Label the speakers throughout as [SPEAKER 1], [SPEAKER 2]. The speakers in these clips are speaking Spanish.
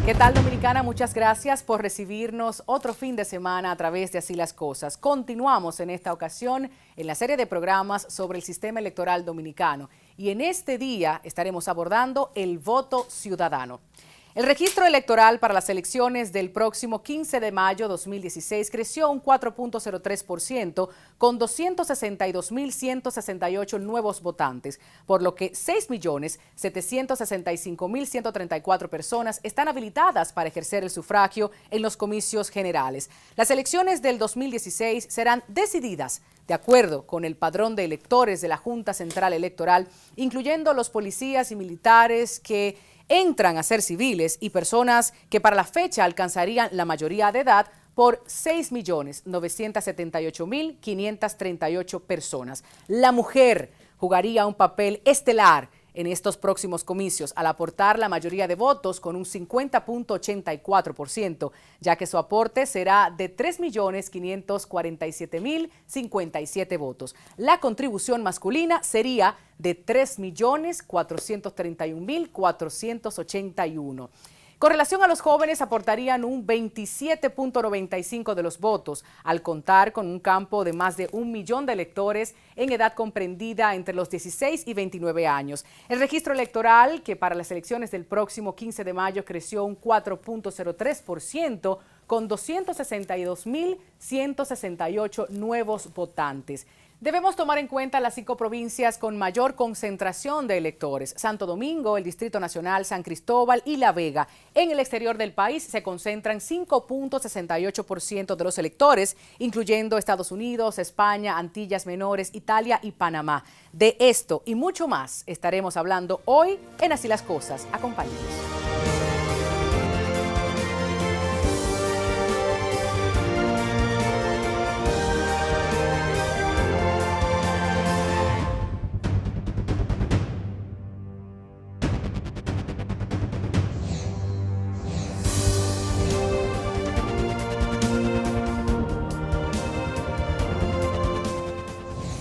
[SPEAKER 1] ¿Qué tal, Dominicana? Muchas gracias por recibirnos otro fin de semana a través de Así las Cosas. Continuamos en esta ocasión en la serie de programas sobre el sistema electoral dominicano y en este día estaremos abordando el voto ciudadano. El registro electoral para las elecciones del próximo 15 de mayo 2016 creció un 4.03% con 262.168 nuevos votantes, por lo que 6.765.134 personas están habilitadas para ejercer el sufragio en los comicios generales. Las elecciones del 2016 serán decididas de acuerdo con el padrón de electores de la Junta Central Electoral, incluyendo los policías y militares que entran a ser civiles y personas que para la fecha alcanzarían la mayoría de edad por 6.978.538 personas. La mujer jugaría un papel estelar en estos próximos comicios al aportar la mayoría de votos con un 50.84%, ya que su aporte será de 3.547.057 votos. La contribución masculina sería de 3.431.481. Con relación a los jóvenes, aportarían un 27.95% de los votos, al contar con un campo de más de 1 millón de electores en edad comprendida entre los 16 y 29 años. El registro electoral, que para las elecciones del próximo 15 de mayo creció un 4.03%, con 262.168 nuevos votantes. Debemos tomar en cuenta las 5 provincias con mayor concentración de electores: Santo Domingo, el Distrito Nacional, San Cristóbal y La Vega. En el exterior del país se concentran 5.68% de los electores, incluyendo Estados Unidos, España, Antillas Menores, Italia y Panamá. De esto y mucho más estaremos hablando hoy en Así las Cosas. Acompáñenos.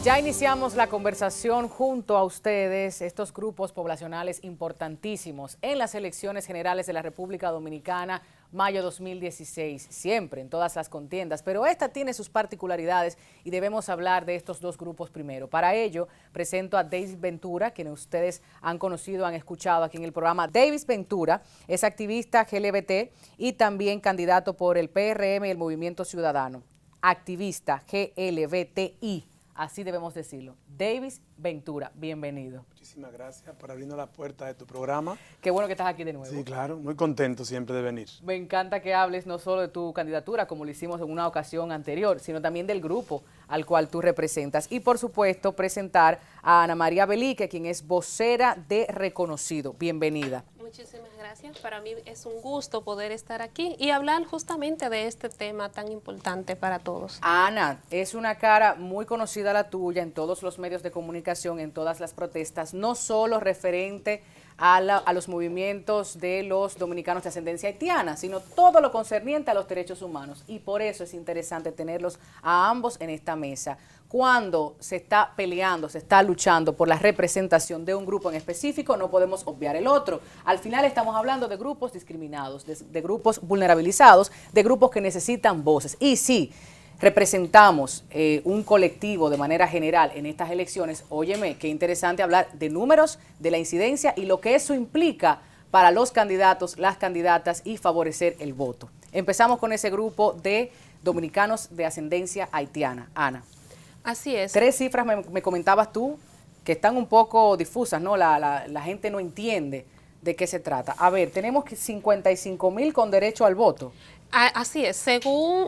[SPEAKER 1] Ya iniciamos la conversación junto a ustedes, estos grupos poblacionales importantísimos en las elecciones generales de la República Dominicana, mayo 2016, siempre en todas las contiendas, pero esta tiene sus particularidades y debemos hablar de estos dos grupos primero. Para ello, presento a Davis Ventura, quien ustedes han conocido, han escuchado aquí en el programa. Davis Ventura es activista LGBT y también candidato por el PRM y el Movimiento Ciudadano. Activista GLBTI. Así debemos decirlo. Davis Ventura, bienvenido.
[SPEAKER 2] Muchísimas gracias por abrirnos la puerta de tu programa.
[SPEAKER 1] Qué bueno que estás aquí de nuevo.
[SPEAKER 2] Sí, claro, muy contento siempre de venir.
[SPEAKER 1] Me encanta que hables no solo de tu candidatura, como lo hicimos en una ocasión anterior, sino también del grupo al cual tú representas. Y por supuesto, presentar a Ana María Belique, quien es vocera de Reconocido. Bienvenida.
[SPEAKER 3] Muchísimas gracias. Para mí es un gusto poder estar aquí y hablar justamente de este tema tan importante para todos.
[SPEAKER 1] Ana, es una cara muy conocida la tuya en todos los medios de comunicación, en todas las protestas, no solo referente a los movimientos de los dominicanos de ascendencia haitiana, sino todo lo concerniente a los derechos humanos. Y por eso es interesante tenerlos a ambos en esta mesa. Cuando se está peleando, se está luchando por la representación de un grupo en específico, no podemos obviar el otro. Al final estamos hablando de grupos discriminados, de grupos vulnerabilizados, de grupos que necesitan voces. Y sí, representamos un colectivo de manera general en estas elecciones. Óyeme, qué interesante hablar de números, de la incidencia y lo que eso implica para los candidatos, las candidatas y favorecer el voto. Empezamos con ese grupo de dominicanos de ascendencia haitiana. Ana.
[SPEAKER 3] Así es.
[SPEAKER 1] 3 cifras me comentabas tú que están un poco difusas, ¿no? La gente no entiende de qué se trata. A ver, tenemos 55.000 con derecho al voto.
[SPEAKER 3] Así es, según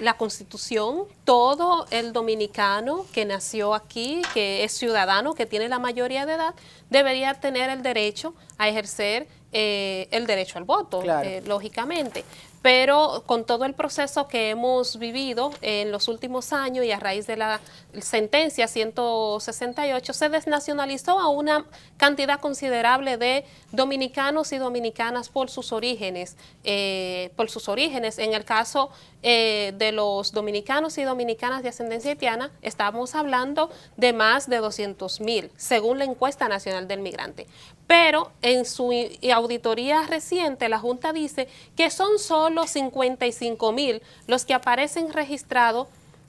[SPEAKER 3] la Constitución, todo el dominicano que nació aquí, que es ciudadano, que tiene la mayoría de edad, debería tener el derecho a ejercer el derecho al voto,
[SPEAKER 1] claro,
[SPEAKER 3] lógicamente. Pero con todo el proceso que hemos vivido en los últimos años y a raíz de la sentencia 168, se desnacionalizó a una cantidad considerable de dominicanos y dominicanas por sus orígenes. En el caso de los dominicanos y dominicanas de ascendencia haitiana, estamos hablando de más de 200.000, según la encuesta nacional del migrante. Pero en su auditoría reciente, la Junta dice que son solo 55,000 los que aparecen registrados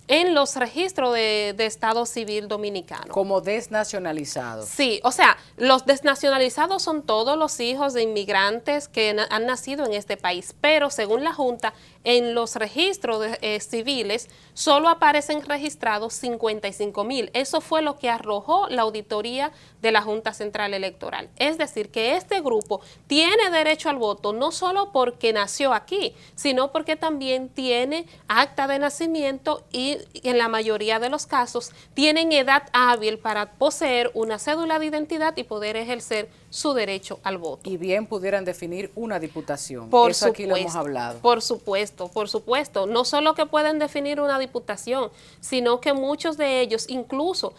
[SPEAKER 3] en los registros de Estado Civil Dominicano.
[SPEAKER 1] Como desnacionalizados.
[SPEAKER 3] Sí, o sea, los desnacionalizados son todos los hijos de inmigrantes que han nacido en este país, pero según la Junta, en los registros civiles solo aparecen registrados 55,000. Eso fue lo que arrojó la auditoría de la Junta Central Electoral. Es decir, que este grupo tiene derecho al voto no solo porque nació aquí, sino porque también tiene acta de nacimiento y en la mayoría de los casos tienen edad hábil para poseer una cédula de identidad y poder ejercer su derecho al voto.
[SPEAKER 1] Y bien pudieran definir una diputación.
[SPEAKER 3] Por
[SPEAKER 1] Eso aquí lo hemos hablado.
[SPEAKER 3] Por supuesto, por supuesto. No solo que pueden definir una diputación, sino que muchos de ellos incluso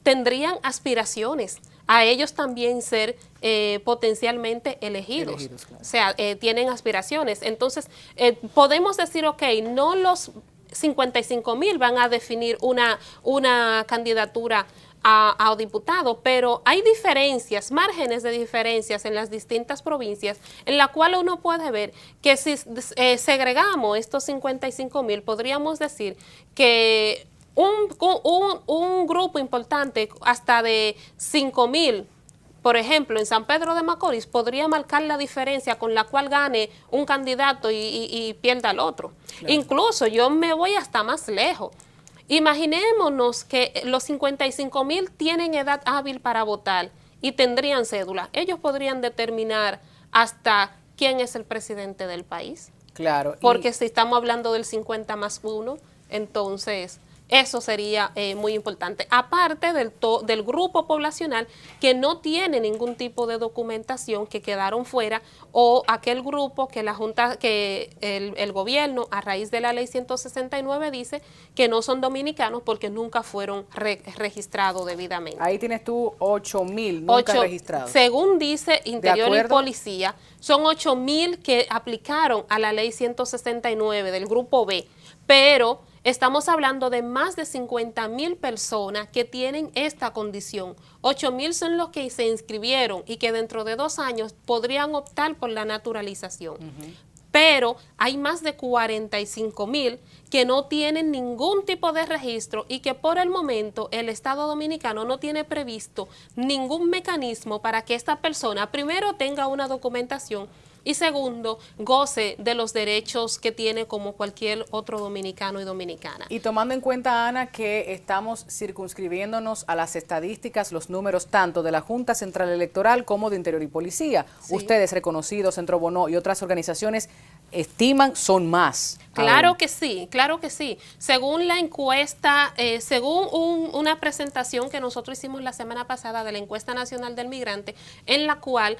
[SPEAKER 3] tendrían aspiraciones a ellos también ser potencialmente elegidos.
[SPEAKER 1] Claro.
[SPEAKER 3] O sea, tienen aspiraciones. Entonces, podemos decir, ok, no los 55,000 van a definir una candidatura a diputado, pero hay diferencias, márgenes de diferencias en las distintas provincias, en la cual uno puede ver que si segregamos estos 55,000, podríamos decir que un grupo importante, hasta de 5,000, por ejemplo, en San Pedro de Macorís, podría marcar la diferencia con la cual gane un candidato y pierda al otro. Claro. Incluso yo me voy hasta más lejos. Imaginémonos que los 55,000 tienen edad hábil para votar y tendrían cédula. Ellos podrían determinar hasta quién es el presidente del país.
[SPEAKER 1] Claro.
[SPEAKER 3] Porque si estamos hablando del 50+1, entonces eso sería muy importante. Aparte del grupo poblacional que no tiene ningún tipo de documentación, que quedaron fuera, o aquel grupo que la Junta, que el gobierno, a raíz de la ley 169, dice que no son dominicanos porque nunca fueron registrados debidamente.
[SPEAKER 1] Ahí tienes tú 8,000 nunca registrados.
[SPEAKER 3] Según dice Interior y Policía, son 8,000 que aplicaron a la ley 169 del grupo B, pero estamos hablando de más de 50,000 personas que tienen esta condición. 8,000 son los que se inscribieron y que dentro de 2 años podrían optar por la naturalización. Pero hay más de 45,000 que no tienen ningún tipo de registro y que por el momento el Estado Dominicano no tiene previsto ningún mecanismo para que esta persona primero tenga una documentación y segundo, goce de los derechos que tiene como cualquier otro dominicano y dominicana.
[SPEAKER 1] Y tomando en cuenta, Ana, que estamos circunscribiéndonos a las estadísticas, los números tanto de la Junta Central Electoral como de Interior y Policía. Sí. Ustedes, reconocidos, Centro Bonó y otras organizaciones, estiman son más.
[SPEAKER 3] Claro que sí, claro que sí. Según la encuesta, según una presentación que nosotros hicimos la semana pasada de la Encuesta Nacional del Migrante, en la cual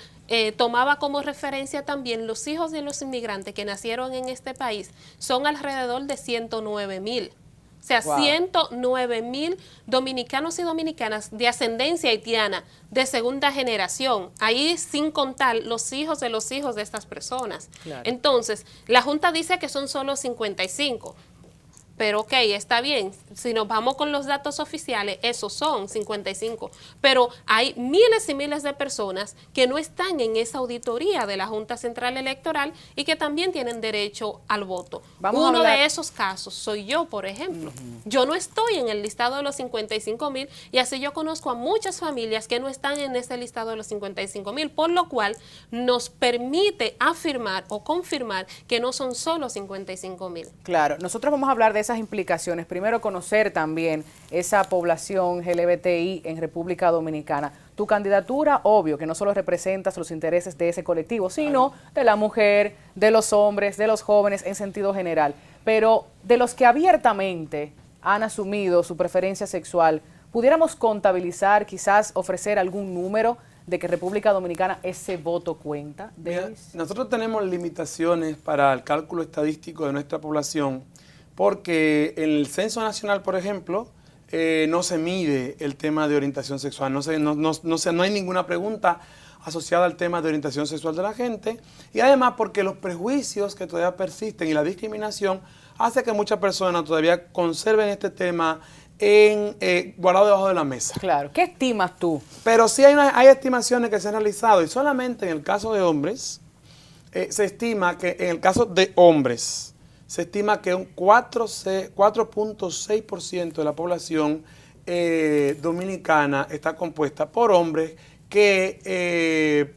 [SPEAKER 3] tomaba como referencia también los hijos de los inmigrantes que nacieron en este país, son alrededor de 109,000. O sea, wow. 109,000 dominicanos y dominicanas de ascendencia haitiana de segunda generación, ahí sin contar los hijos de estas personas. Claro. Entonces, la Junta dice que son solo 55. Pero ok, está bien, si nos vamos con los datos oficiales, esos son 55, pero hay miles y miles de personas que no están en esa auditoría de la Junta Central Electoral y que también tienen derecho al voto. Uno de esos casos soy yo, por ejemplo. Yo no estoy en el listado de los 55,000 y así yo conozco a muchas familias que no están en ese listado de los 55,000, por lo cual nos permite afirmar o confirmar que no son solo 55,000.
[SPEAKER 1] Claro, nosotros vamos a hablar de esas implicaciones. Primero, conocer también esa población LGBTI en República Dominicana. Tu candidatura, obvio, que no solo representas los intereses de ese colectivo, sino de la mujer, de los hombres, de los jóvenes en sentido general. Pero de los que abiertamente han asumido su preferencia sexual, ¿pudiéramos contabilizar, quizás ofrecer algún número de que República Dominicana ese voto cuenta?
[SPEAKER 2] Mira, nosotros tenemos limitaciones para el cálculo estadístico de nuestra población, porque en el Censo Nacional, por ejemplo, no se mide el tema de orientación sexual, no hay ninguna pregunta asociada al tema de orientación sexual de la gente, y además porque los prejuicios que todavía persisten y la discriminación hace que muchas personas todavía conserven este tema guardado debajo de la mesa.
[SPEAKER 1] Claro. ¿Qué estimas tú?
[SPEAKER 2] Pero sí hay estimaciones que se han realizado y solamente en el caso de hombres, se estima que en el caso de hombres, se estima que un 4.6% de la población dominicana está compuesta por hombres que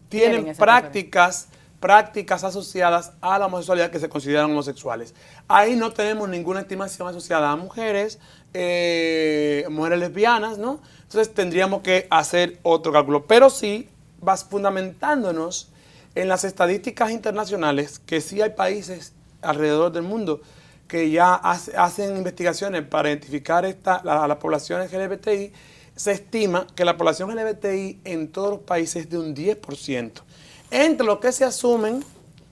[SPEAKER 2] tienen prácticas asociadas a la homosexualidad que se consideran homosexuales. Ahí no tenemos ninguna estimación asociada a mujeres, mujeres lesbianas, ¿no? Entonces tendríamos que hacer otro cálculo. Pero sí, vas fundamentándonos en las estadísticas internacionales, que sí hay países alrededor del mundo que ya hacen investigaciones para identificar la población LGBTI. Se estima que la población LGBTI en todos los países es de un 10%. Entre los que se asumen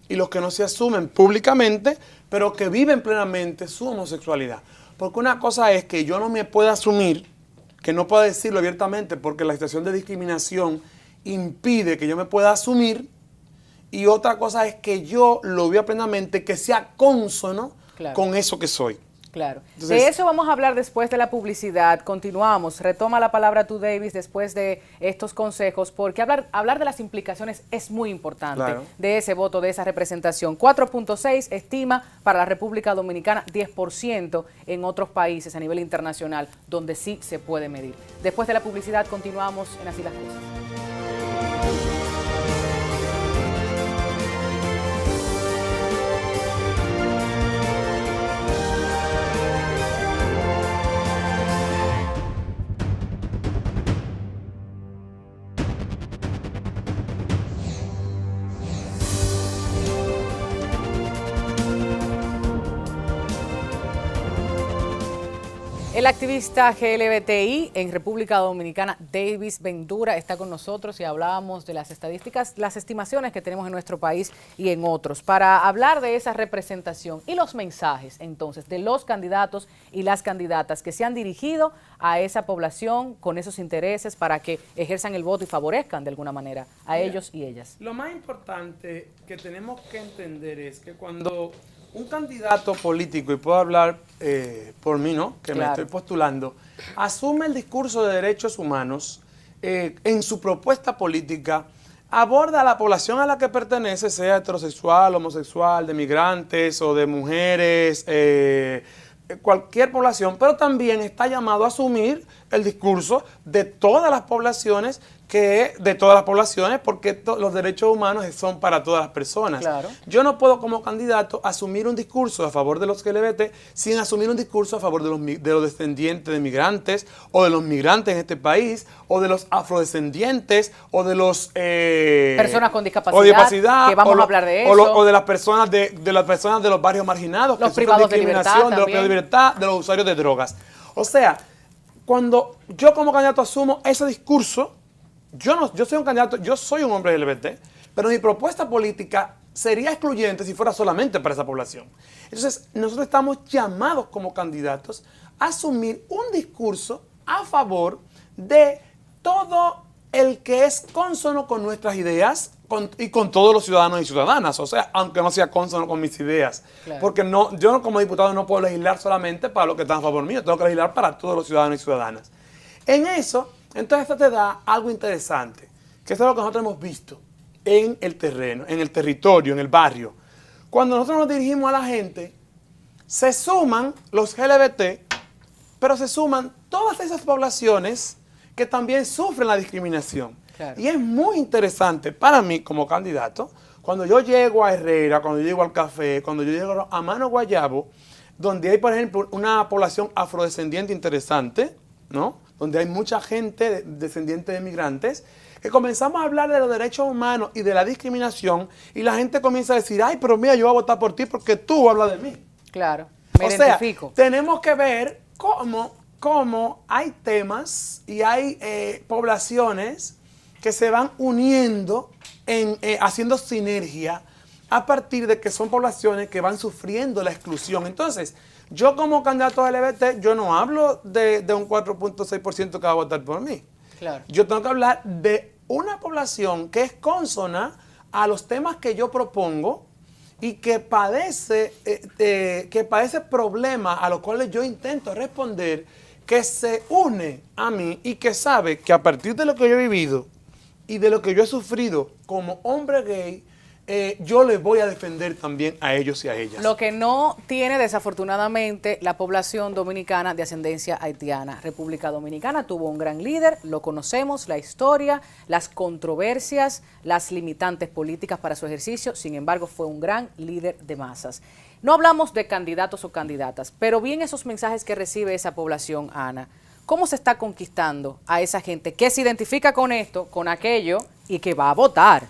[SPEAKER 2] y los que no se asumen públicamente, pero que viven plenamente su homosexualidad. Porque una cosa es que yo no me pueda asumir, que no pueda decirlo abiertamente porque la situación de discriminación impide que yo me pueda asumir, y otra cosa es que yo lo vea plenamente, que sea cónsono con eso que soy.
[SPEAKER 1] Claro.
[SPEAKER 2] Entonces,
[SPEAKER 1] de eso vamos a hablar después de la publicidad. Continuamos. Retoma la palabra tú, Davis, después de estos consejos, porque hablar de las implicaciones es muy importante,
[SPEAKER 2] claro,
[SPEAKER 1] de ese voto, de esa representación. 4.6 estima para la República Dominicana, 10% en otros países a nivel internacional, donde sí se puede medir. Después de la publicidad continuamos en Así las Cosas. El activista GLBTI en República Dominicana, Davis Ventura, está con nosotros y hablábamos de las estadísticas, las estimaciones que tenemos en nuestro país y en otros, para hablar de esa representación y los mensajes, entonces, de los candidatos y las candidatas que se han dirigido a esa población con esos intereses para que ejerzan el voto y favorezcan de alguna manera a ellos y ellas.
[SPEAKER 2] Lo más importante que tenemos que entender es que cuando un candidato político, y puedo hablar por mí, ¿no?, que me estoy postulando, asume el discurso de derechos humanos en su propuesta política, aborda a la población a la que pertenece, sea heterosexual, homosexual, de migrantes o de mujeres, cualquier población, pero también está llamado a asumir el discurso de todas las poblaciones, porque los derechos humanos son para todas las personas.
[SPEAKER 1] Claro.
[SPEAKER 2] Yo no puedo como candidato asumir un discurso a favor de los LGBT sin asumir un discurso a favor de los descendientes de migrantes, o de los migrantes en este país, o de los afrodescendientes, o de los
[SPEAKER 1] personas con discapacidad, que vamos a hablar de eso,
[SPEAKER 2] o de las personas de los barrios marginados,
[SPEAKER 1] los privados de libertad,
[SPEAKER 2] de los privados de libertad, de los usuarios de drogas. O sea, cuando yo como candidato asumo ese discurso, yo soy un candidato, yo soy un hombre LGBT, pero mi propuesta política sería excluyente si fuera solamente para esa población. Entonces, nosotros estamos llamados como candidatos a asumir un discurso a favor de todo el que es cónsono con nuestras ideas y con todos los ciudadanos y ciudadanas, o sea, aunque no sea cónsono con mis ideas. Claro. Porque yo como diputado no puedo legislar solamente para los que están a favor mío, tengo que legislar para todos los ciudadanos y ciudadanas. En eso, entonces esto te da algo interesante, que es lo que nosotros hemos visto en el terreno, en el territorio, en el barrio. Cuando nosotros nos dirigimos a la gente, se suman los LGBT, pero se suman todas esas poblaciones que también sufren la discriminación. Claro. Y es muy interesante para mí como candidato, cuando yo llego a Herrera, cuando yo llego al Café, cuando yo llego a Mano Guayabo, donde hay, por ejemplo, una población afrodescendiente interesante, ¿no?, donde hay mucha gente descendiente de migrantes, que comenzamos a hablar de los derechos humanos y de la discriminación, y la gente comienza a decir, ay, pero mira, yo voy a votar por ti porque tú hablas de mí.
[SPEAKER 1] Claro, me
[SPEAKER 2] identifico. Tenemos que ver cómo hay temas y hay poblaciones que se van uniendo, haciendo sinergia, a partir de que son poblaciones que van sufriendo la exclusión. Entonces, yo como candidato LGBT, yo no hablo de un 4.6% que va a votar por mí. Claro. Yo tengo que hablar de una población que es cónsona a los temas que yo propongo y que padece problemas a los cuales yo intento responder que se une a mí y que sabe que a partir de lo que yo he vivido y de lo que yo he sufrido como hombre gay, yo les voy a defender también a ellos y a ellas.
[SPEAKER 1] Lo que no tiene desafortunadamente la población dominicana de ascendencia haitiana. República Dominicana tuvo un gran líder, lo conocemos, la historia, las controversias, las limitantes políticas para su ejercicio, sin embargo fue un gran líder de masas. No hablamos de candidatos o candidatas, pero bien esos mensajes que recibe esa población, Ana. ¿Cómo se está conquistando a esa gente que se identifica con esto, con aquello y que va a votar?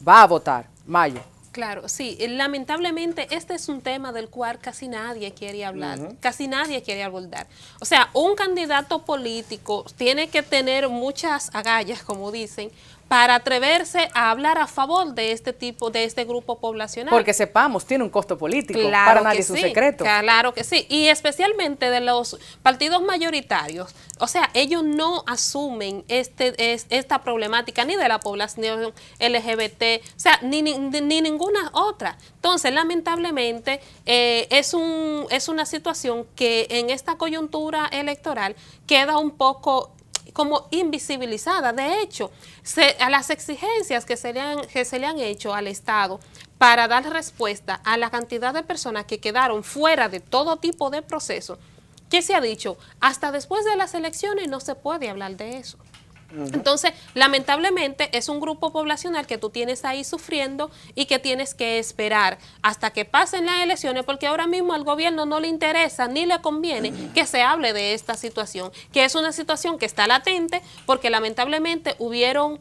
[SPEAKER 1] Va a votar. Mayo.
[SPEAKER 3] Claro, sí, lamentablemente este es un tema del cual casi nadie quiere hablar, casi nadie quiere abordar. O sea, un candidato político tiene que tener muchas agallas, como dicen, para atreverse a hablar a favor de este tipo, de este grupo poblacional.
[SPEAKER 1] Porque sepamos, tiene un costo político,
[SPEAKER 3] claro,
[SPEAKER 1] para nadie es un
[SPEAKER 3] sí,
[SPEAKER 1] secreto.
[SPEAKER 3] Claro que sí, y especialmente de los partidos mayoritarios. O sea, ellos no asumen esta problemática ni de la población LGBT, o sea, ni ninguna otra. Entonces, lamentablemente, es una situación que en esta coyuntura electoral queda un poco como invisibilizada. De hecho, a las exigencias que se le han hecho al Estado para dar respuesta a la cantidad de personas que quedaron fuera de todo tipo de proceso, ¿qué se ha dicho? Hasta después de las elecciones no se puede hablar de eso. Entonces, lamentablemente, es un grupo poblacional que tú tienes ahí sufriendo y que tienes que esperar hasta que pasen las elecciones, porque ahora mismo al gobierno no le interesa ni le conviene que se hable de esta situación, que es una situación que está latente, porque lamentablemente hubieron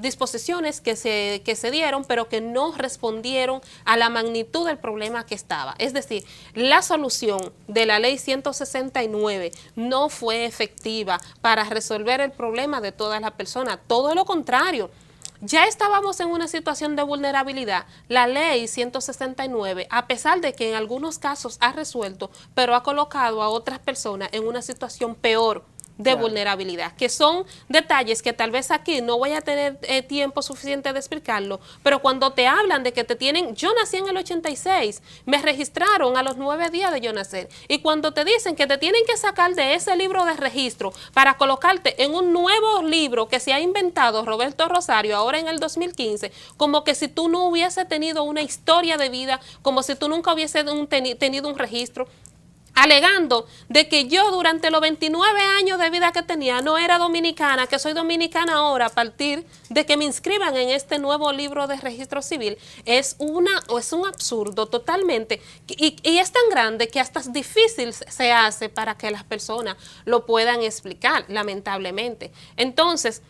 [SPEAKER 3] disposiciones que se dieron, pero que no respondieron a la magnitud del problema que estaba. Es decir, la solución de la ley 169 no fue efectiva para resolver el problema de todas las personas, todo lo contrario. Ya estábamos en una situación de vulnerabilidad. La ley 169, a pesar de que en algunos casos ha resuelto, pero ha colocado a otras personas en una situación peor de vulnerabilidad, que son detalles que tal vez aquí no voy a tener tiempo suficiente de explicarlo, pero cuando te hablan de que te tienen, yo nací en el 86, me registraron a los 9 días de yo nacer, y cuando te dicen que te tienen que sacar de ese libro de registro para colocarte en un nuevo libro que se ha inventado Roberto Rosario ahora en el 2015, como que si tú no hubiese tenido una historia de vida, como si tú nunca hubiese tenido un registro, alegando de que yo durante los 29 años de vida que tenía no era dominicana, que soy dominicana ahora a partir de que me inscriban en este nuevo libro de registro civil, es un absurdo totalmente, y es tan grande que hasta difícil se hace para que las personas lo puedan explicar, lamentablemente. Entonces,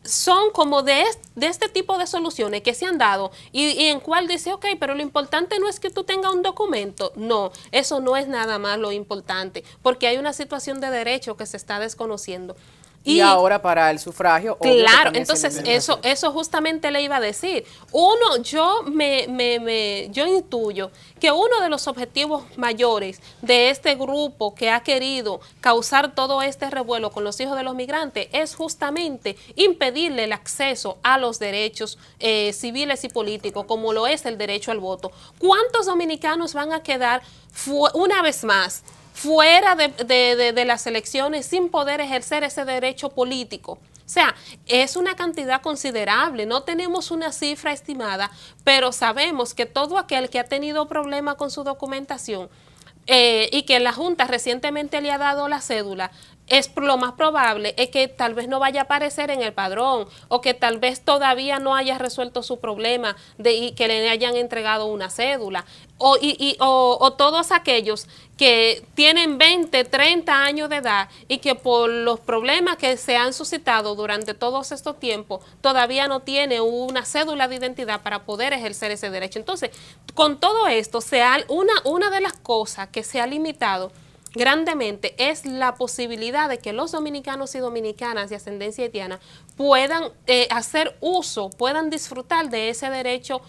[SPEAKER 3] son como de este tipo de soluciones que se han dado y en cual dice, ok, pero lo importante no es que tú tengas un documento. No, eso no es nada más lo importante, porque hay una situación de derecho que se está desconociendo.
[SPEAKER 1] Y ahora para el sufragio.
[SPEAKER 3] Claro, entonces eso justamente le iba a decir. Yo intuyo que uno de los objetivos mayores de este grupo que ha querido causar todo este revuelo con los hijos de los migrantes es justamente impedirle el acceso a los derechos civiles y políticos, como lo es el derecho al voto. ¿Cuántos dominicanos van a quedar una vez más fuera de las elecciones sin poder ejercer ese derecho político? O sea, es una cantidad considerable, no tenemos una cifra estimada, pero sabemos que todo aquel que ha tenido problemas con su documentación y que la Junta recientemente le ha dado la cédula, lo más probable es que tal vez no vaya a aparecer en el padrón, o que tal vez todavía no haya resuelto su problema y que le hayan entregado una cédula, o todos aquellos que tienen 20, 30 años de edad y que por los problemas que se han suscitado durante todos estos tiempos todavía no tiene una cédula de identidad para poder ejercer ese derecho. Entonces, con todo esto, una de las cosas que se ha limitado grandemente es la posibilidad de que los dominicanos y dominicanas de ascendencia haitiana puedan hacer uso, puedan disfrutar de ese derecho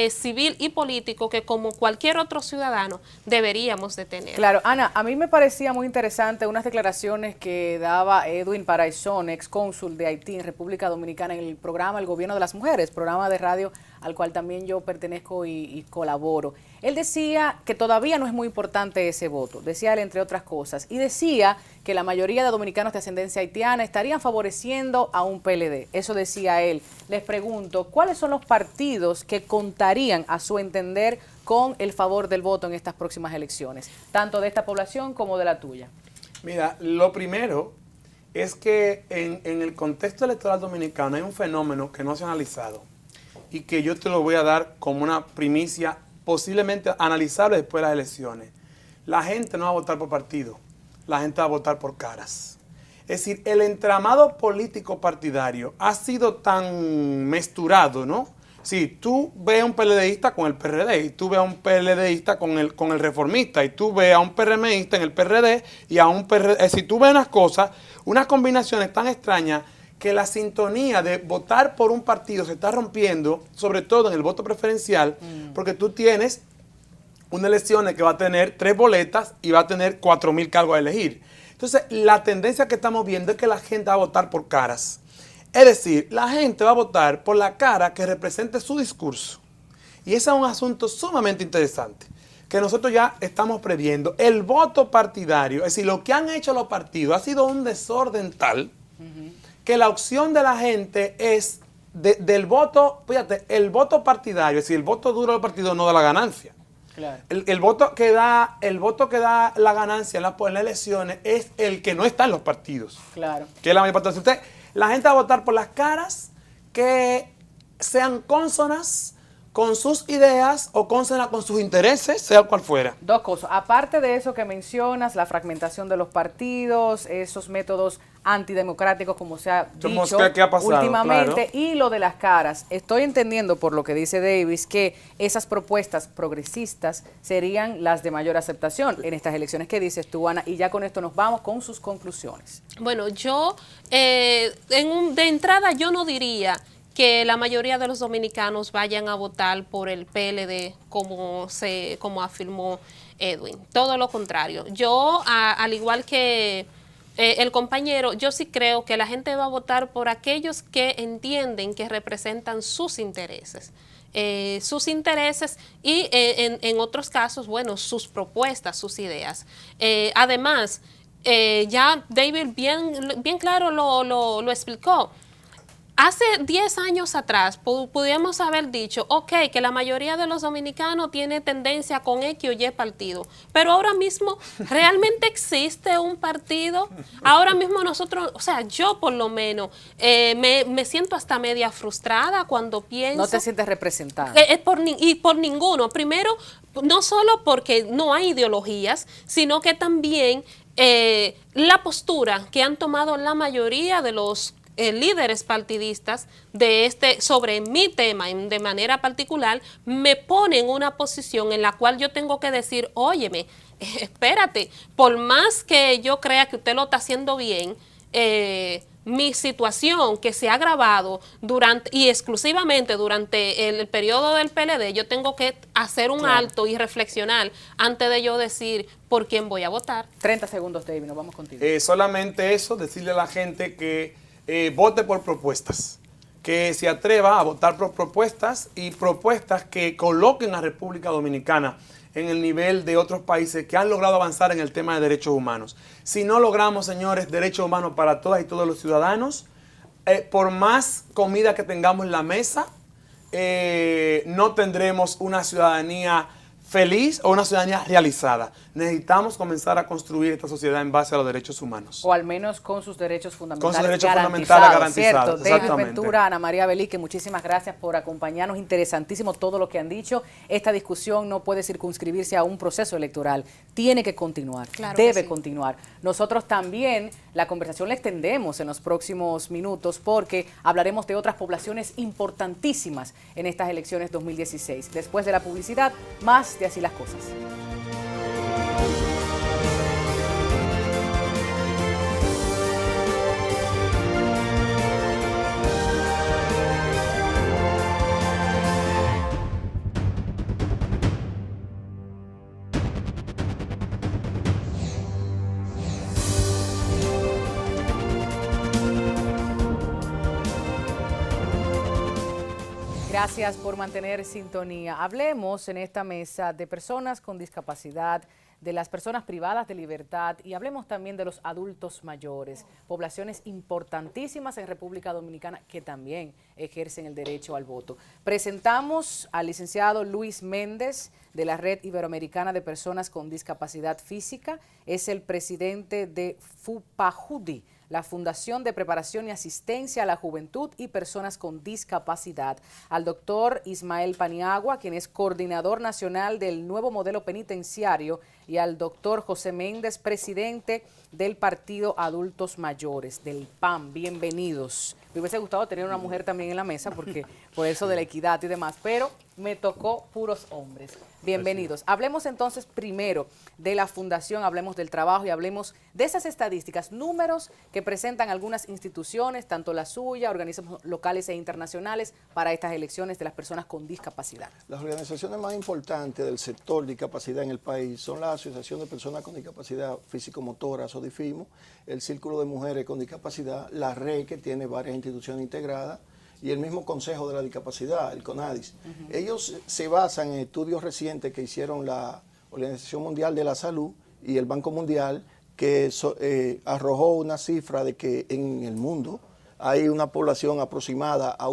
[SPEAKER 3] civil y político que como cualquier otro ciudadano deberíamos de tener.
[SPEAKER 1] Claro, Ana, a mí me parecía muy interesante unas declaraciones que daba Edwin Paraizón, ex cónsul de Haití en República Dominicana, en el programa El Gobierno de las Mujeres, programa de radio al cual también yo pertenezco y colaboro. Él decía que todavía no es muy importante ese voto, decía él entre otras cosas, y decía que la mayoría de dominicanos de ascendencia haitiana estarían favoreciendo a un PLD. Eso decía él. Les pregunto, ¿cuáles son los partidos que contarían, a su entender, con el favor del voto en estas próximas elecciones, tanto de esta población como de la tuya?
[SPEAKER 2] Mira, lo primero es que en el contexto electoral dominicano hay un fenómeno que no se ha analizado y que yo te lo voy a dar como una primicia posiblemente analizable después de las elecciones. La gente no va a votar por partido, la gente va a votar por caras. Es decir, el entramado político partidario ha sido tan mesturado, ¿no? Si tú ves a un PLDista con el PRD, y tú ves a un PLDista con el reformista, y tú ves a un PRMista en el PRD, y a un PRD, si tú ves unas cosas, unas combinaciones tan extrañas, que la sintonía de votar por un partido se está rompiendo, sobre todo en el voto preferencial, porque tú tienes una elección que va a tener 3 boletas y va a tener 4,000 cargos a elegir. Entonces, la tendencia que estamos viendo es que la gente va a votar por caras. Es decir, la gente va a votar por la cara que represente su discurso. Y ese es un asunto sumamente interesante, que nosotros ya estamos previendo. El voto partidario, es decir, lo que han hecho los partidos ha sido un desorden tal que la opción de la gente es del voto, fíjate, el voto partidario, es decir, el voto duro del partido no da la ganancia.
[SPEAKER 1] Claro.
[SPEAKER 2] El voto que da la ganancia en las elecciones es el que no está en los partidos.
[SPEAKER 1] Claro.
[SPEAKER 2] Que es la mayor parte. Usted, la gente va a votar por las caras que sean cónsonas con sus ideas o cónsonas con sus intereses, sea cual fuera.
[SPEAKER 1] Dos cosas. Aparte de eso que mencionas, la fragmentación de los partidos, esos métodos antidemocráticos, como se ha dicho
[SPEAKER 2] ¿Qué ha pasado?
[SPEAKER 1] últimamente,
[SPEAKER 2] Claro.
[SPEAKER 1] y lo de las caras. Estoy entendiendo, por lo que dice Davis, que esas propuestas progresistas serían las de mayor aceptación en estas elecciones. ¿Qué dices tú, Ana? Y ya con esto nos vamos con sus conclusiones.
[SPEAKER 3] Bueno, yo de entrada yo no diría que la mayoría de los dominicanos vayan a votar por el PLD como afirmó Edwin. Todo lo contrario. Yo, al igual que el compañero, yo sí creo que la gente va a votar por aquellos que entienden que representan sus intereses. Y en otros casos, bueno, sus propuestas, sus ideas. Además, ya David bien claro lo explicó. Hace 10 años atrás pudiéramos haber dicho, ok, que la mayoría de los dominicanos tiene tendencia con X o Y partido, pero ahora mismo realmente existe un partido. Ahora mismo nosotros, o sea, yo por lo menos me siento hasta media frustrada cuando pienso.
[SPEAKER 1] No te sientes representada.
[SPEAKER 3] Por ninguno. Primero, no solo porque no hay ideologías, sino que también la postura que han tomado la mayoría de los líderes partidistas sobre mi tema de manera particular, me pone en una posición en la cual yo tengo que decir, óyeme, espérate, por más que yo crea que usted lo está haciendo bien, mi situación que se ha agravado exclusivamente durante el periodo del PLD, yo tengo que hacer un alto y reflexionar antes de yo decir por quién voy a votar.
[SPEAKER 1] 30 segundos, David, nos vamos contigo.
[SPEAKER 2] Solamente eso, decirle a la gente que vote por propuestas, que se atreva a votar por propuestas y propuestas que coloquen a República Dominicana en el nivel de otros países que han logrado avanzar en el tema de derechos humanos. Si no logramos, señores, derechos humanos para todas y todos los ciudadanos, por más comida que tengamos en la mesa, no tendremos una ciudadanía feliz o una ciudadanía realizada. Necesitamos comenzar a construir esta sociedad en base a los derechos humanos.
[SPEAKER 1] O al menos con sus derechos fundamentales,
[SPEAKER 2] con sus derechos fundamentales
[SPEAKER 1] ¿cierto?
[SPEAKER 2] garantizados.
[SPEAKER 1] David Ventura, Ana María Belique, muchísimas gracias por acompañarnos. Interesantísimo todo lo que han dicho. Esta discusión no puede circunscribirse a un proceso electoral. Tiene que continuar,
[SPEAKER 3] claro
[SPEAKER 1] debe
[SPEAKER 3] sí.
[SPEAKER 1] continuar. Nosotros también la conversación la extendemos en los próximos minutos porque hablaremos de otras poblaciones importantísimas en estas elecciones 2016. Después de la publicidad, más de Así las Cosas. Gracias por mantener sintonía. Hablemos en esta mesa de personas con discapacidad, de las personas privadas de libertad y hablemos también de los adultos mayores, poblaciones importantísimas en República Dominicana que también ejercen el derecho al voto. Presentamos al licenciado Luis Méndez de la Red Iberoamericana de Personas con Discapacidad Física, es el presidente de FUPAJUDI, la Fundación de Preparación y Asistencia a la Juventud y Personas con Discapacidad, al doctor Ismael Paniagua, quien es coordinador nacional del nuevo modelo penitenciario, y al doctor José Méndez, presidente del Partido Adultos Mayores, del PAN. Bienvenidos. Me hubiese gustado tener una mujer también en la mesa, porque por eso de la equidad y demás, pero me tocó puros hombres. Bienvenidos. Hablemos entonces primero de la fundación, hablemos del trabajo y hablemos de esas estadísticas, números que presentan algunas instituciones, tanto la suya, organismos locales e internacionales, para estas elecciones de las personas con discapacidad.
[SPEAKER 4] Las organizaciones más importantes del sector de discapacidad en el país son la Asociación de Personas con Discapacidad Físico-Motora, SODIFIMO, el Círculo de Mujeres con Discapacidad, la RE, que tiene varias instituciones integradas, y el mismo Consejo de la Discapacidad, el CONADIS. Ellos se basan en estudios recientes que hicieron la Organización Mundial de la Salud y el Banco Mundial, que arrojó una cifra de que en el mundo hay una población aproximada a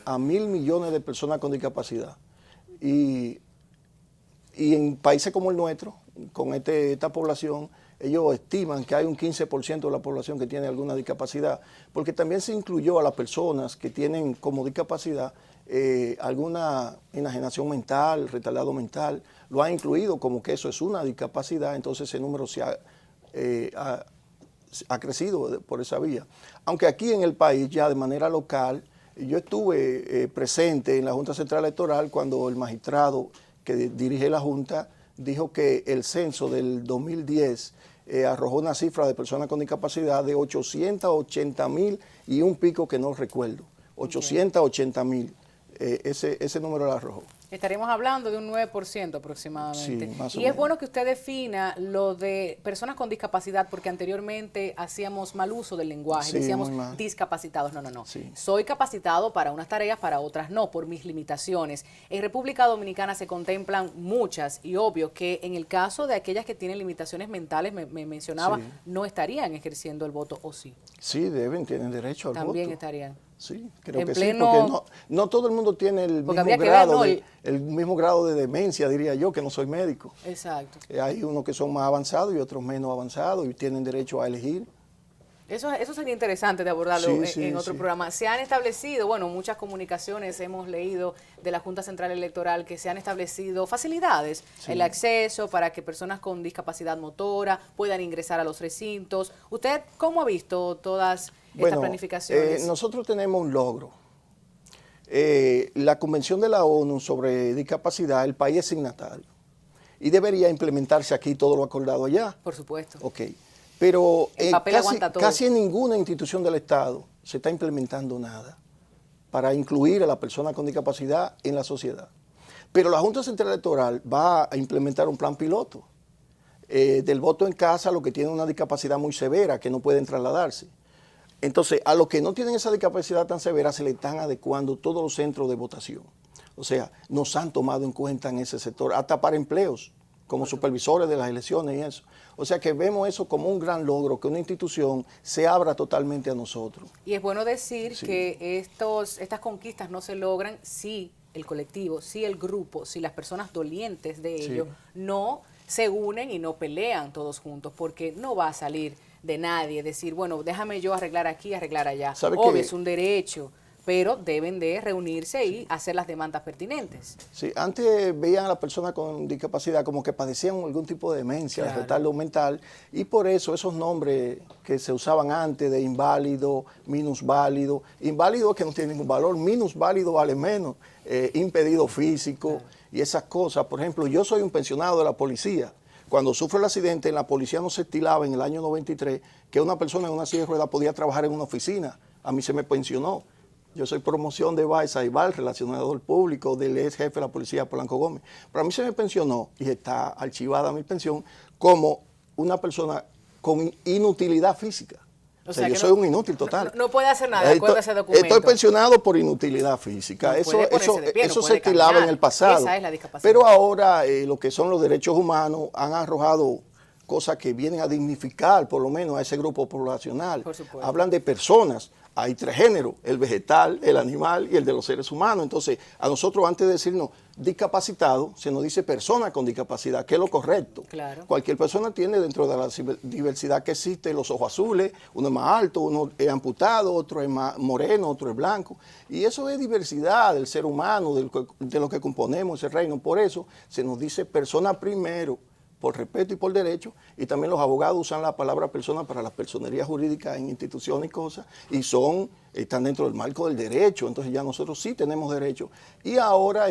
[SPEAKER 4] 1.000 millones de personas con discapacidad. Y en países como el nuestro, con esta población, ellos estiman que hay un 15% de la población que tiene alguna discapacidad, porque también se incluyó a las personas que tienen como discapacidad alguna enajenación mental, retardado mental, lo han incluido como que eso es una discapacidad, entonces ese número se ha crecido por esa vía. Aunque aquí en el país ya de manera local, yo estuve presente en la Junta Central Electoral cuando el magistrado que dirige la Junta dijo que el censo del 2010 arrojó una cifra de personas con discapacidad de 880.000 y un pico que no recuerdo, 880.000, ese número lo arrojó.
[SPEAKER 1] Estaríamos hablando de un 9% aproximadamente.
[SPEAKER 4] Sí, más o
[SPEAKER 1] y es
[SPEAKER 4] menos.
[SPEAKER 1] bueno que usted defina lo de personas con discapacidad, porque anteriormente hacíamos mal uso del lenguaje,
[SPEAKER 4] Sí,
[SPEAKER 1] decíamos
[SPEAKER 4] muy mal.
[SPEAKER 1] discapacitados. No.
[SPEAKER 4] Sí.
[SPEAKER 1] Soy capacitado para unas tareas, para otras no, por mis limitaciones. En República Dominicana se contemplan muchas y obvio que en el caso de aquellas que tienen limitaciones mentales, me mencionaba,
[SPEAKER 4] Sí.
[SPEAKER 1] no estarían ejerciendo el voto, ¿o sí?
[SPEAKER 4] Sí, tienen derecho al voto.
[SPEAKER 1] También estarían.
[SPEAKER 4] Sí, creo
[SPEAKER 1] En
[SPEAKER 4] que
[SPEAKER 1] pleno-
[SPEAKER 4] sí, porque no todo el mundo tiene el
[SPEAKER 1] Porque
[SPEAKER 4] mismo
[SPEAKER 1] habría que ver,
[SPEAKER 4] grado,
[SPEAKER 1] ¿no?
[SPEAKER 4] el mismo grado de demencia, diría yo, que no soy médico.
[SPEAKER 1] Exacto.
[SPEAKER 4] Hay unos que son más avanzados y otros menos avanzados y tienen derecho a elegir.
[SPEAKER 1] Eso sería interesante de abordarlo en otro
[SPEAKER 4] sí.
[SPEAKER 1] programa. Se han establecido, bueno, muchas comunicaciones hemos leído de la Junta Central Electoral que se han establecido facilidades,
[SPEAKER 4] Sí.
[SPEAKER 1] el acceso para que personas con discapacidad motora puedan ingresar a los recintos. ¿Usted cómo ha visto todas estas planificaciones?
[SPEAKER 4] Nosotros tenemos un logro. La Convención de la ONU sobre discapacidad, el país es signatario y debería implementarse aquí todo lo acordado allá.
[SPEAKER 1] Por supuesto.
[SPEAKER 4] Ok, pero
[SPEAKER 1] El papel aguanta todo.
[SPEAKER 4] casi en ninguna institución del Estado se está implementando nada para incluir a la persona con discapacidad en la sociedad. Pero la Junta Central Electoral va a implementar un plan piloto del voto en casa a los que tienen una discapacidad muy severa, que no pueden trasladarse. Entonces, a los que no tienen esa discapacidad tan severa se le están adecuando todos los centros de votación. O sea, nos han tomado en cuenta en ese sector, hasta para empleos, como supervisores de las elecciones y eso. O sea que vemos eso como un gran logro, que una institución se abra totalmente a nosotros.
[SPEAKER 1] Y es bueno decir
[SPEAKER 4] Sí.
[SPEAKER 1] que estas conquistas no se logran si el colectivo, si el grupo, si las personas dolientes de
[SPEAKER 4] Sí.
[SPEAKER 1] ello no se unen y no pelean todos juntos, porque no va a salir de nadie decir, bueno, déjame yo arreglar aquí, arreglar allá.
[SPEAKER 4] ¿Sabe
[SPEAKER 1] Obvio,
[SPEAKER 4] qué?
[SPEAKER 1] es un derecho, pero deben de reunirse y hacer las demandas pertinentes.
[SPEAKER 4] Sí, antes veían a las personas con discapacidad como que padecían algún tipo de demencia,
[SPEAKER 1] Claro.
[SPEAKER 4] de retardo mental, y por eso esos nombres que se usaban antes de inválido, minusválido, inválido es que no tiene ningún valor, minusválido vale menos, impedido físico y esas cosas. Por ejemplo, yo soy un pensionado de la policía. Cuando sufro el accidente, en la policía no se estilaba en el año 93 que una persona en una silla de ruedas podía trabajar en una oficina. A mí se me pensionó. Yo soy promoción de Baisaival, relacionador público del ex jefe de la policía, Polanco Gómez. Pero a mí se me pensionó y está archivada mi pensión como una persona con inutilidad física.
[SPEAKER 1] O
[SPEAKER 4] O sea,
[SPEAKER 1] sea,
[SPEAKER 4] yo
[SPEAKER 1] que
[SPEAKER 4] soy
[SPEAKER 1] no-
[SPEAKER 4] un inútil total.
[SPEAKER 1] No puede hacer nada, de acuerdo a ese documento.
[SPEAKER 4] Estoy pensionado por inutilidad física.
[SPEAKER 1] No
[SPEAKER 4] eso
[SPEAKER 1] puede ponerse de pie, no
[SPEAKER 4] eso
[SPEAKER 1] puede
[SPEAKER 4] se estilaba
[SPEAKER 1] caminar.
[SPEAKER 4] en el pasado.
[SPEAKER 1] Esa es la discapacidad.
[SPEAKER 4] Pero ahora lo que son los derechos humanos han arrojado cosas que vienen a dignificar por lo menos a ese grupo poblacional.
[SPEAKER 1] Por supuesto.
[SPEAKER 4] Hablan de personas. Hay 3 géneros, el vegetal, el animal y el de los seres humanos. Entonces, a nosotros antes de decirnos discapacitado, se nos dice persona con discapacidad, que es lo correcto.
[SPEAKER 1] Claro.
[SPEAKER 4] Cualquier persona tiene dentro de la diversidad que existe los ojos azules, uno es más alto, uno es amputado, otro es más moreno, otro es blanco. Y eso es diversidad del ser humano, de lo que componemos ese reino. Por eso se nos dice persona primero, por respeto y por derecho, y también los abogados usan la palabra persona para las personerías jurídicas en instituciones y cosas, y están dentro del marco del derecho, entonces ya nosotros sí tenemos derecho. Y ahora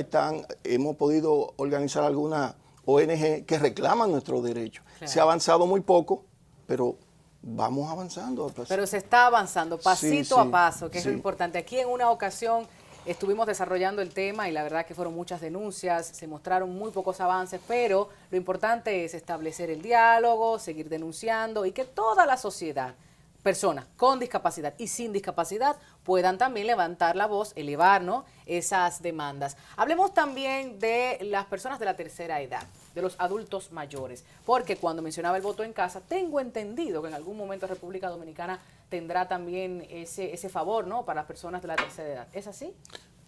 [SPEAKER 4] hemos podido organizar algunas ONG que reclaman nuestros derechos.
[SPEAKER 1] Claro.
[SPEAKER 4] Se ha avanzado muy poco, pero vamos avanzando.
[SPEAKER 1] Pero se está avanzando pasito
[SPEAKER 4] Sí,
[SPEAKER 1] a paso, que es lo
[SPEAKER 4] sí.
[SPEAKER 1] importante. Aquí en una ocasión estuvimos desarrollando el tema y la verdad que fueron muchas denuncias, se mostraron muy pocos avances, pero lo importante es establecer el diálogo, seguir denunciando y que toda la sociedad, personas con discapacidad y sin discapacidad, puedan también levantar la voz, elevar, ¿no?, esas demandas. Hablemos también de las personas de la tercera edad, de los adultos mayores, porque cuando mencionaba el voto en casa, tengo entendido que en algún momento República Dominicana tendrá también ese favor, ¿no?, para las personas de la tercera edad. ¿Es así?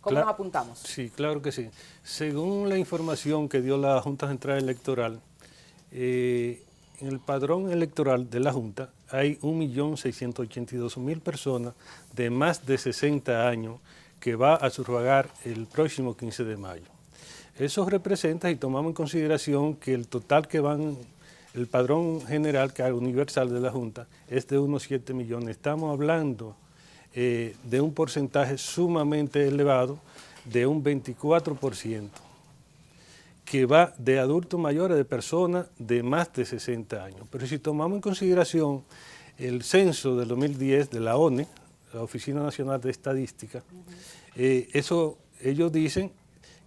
[SPEAKER 1] ¿Cómo nos apuntamos?
[SPEAKER 5] Sí, claro que sí. Según la información que dio la Junta Central Electoral, en el padrón electoral de la Junta hay 1.682.000 personas de más de 60 años que va a sufragar el próximo 15 de mayo. Eso representa, y tomamos en consideración que el total que van, el padrón general, que es universal de la Junta, es de unos 7 millones. Estamos hablando de un porcentaje sumamente elevado, de un 24%, que va de adultos mayores, de personas de más de 60 años. Pero si tomamos en consideración el censo del 2010 de la ONE, la Oficina Nacional de Estadística, ellos dicen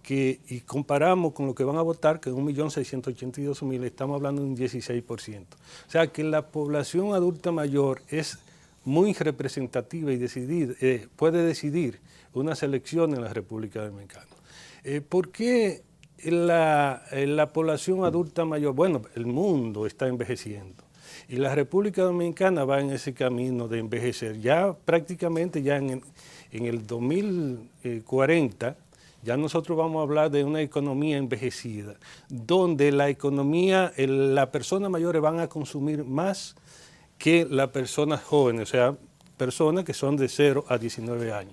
[SPEAKER 5] que, y comparamos con lo que van a votar, que es 1.682.000, estamos hablando de un 16%. O sea que la población adulta mayor es muy representativa y puede decidir unas elecciones en la República Dominicana. ¿Por qué la población adulta mayor? Bueno, el mundo está envejeciendo y la República Dominicana va en ese camino de envejecer. Ya prácticamente ya en el 2040 ya nosotros vamos a hablar de una economía envejecida, donde las personas mayores van a consumir más que las personas jóvenes, o sea, personas que son de 0 a 19 años.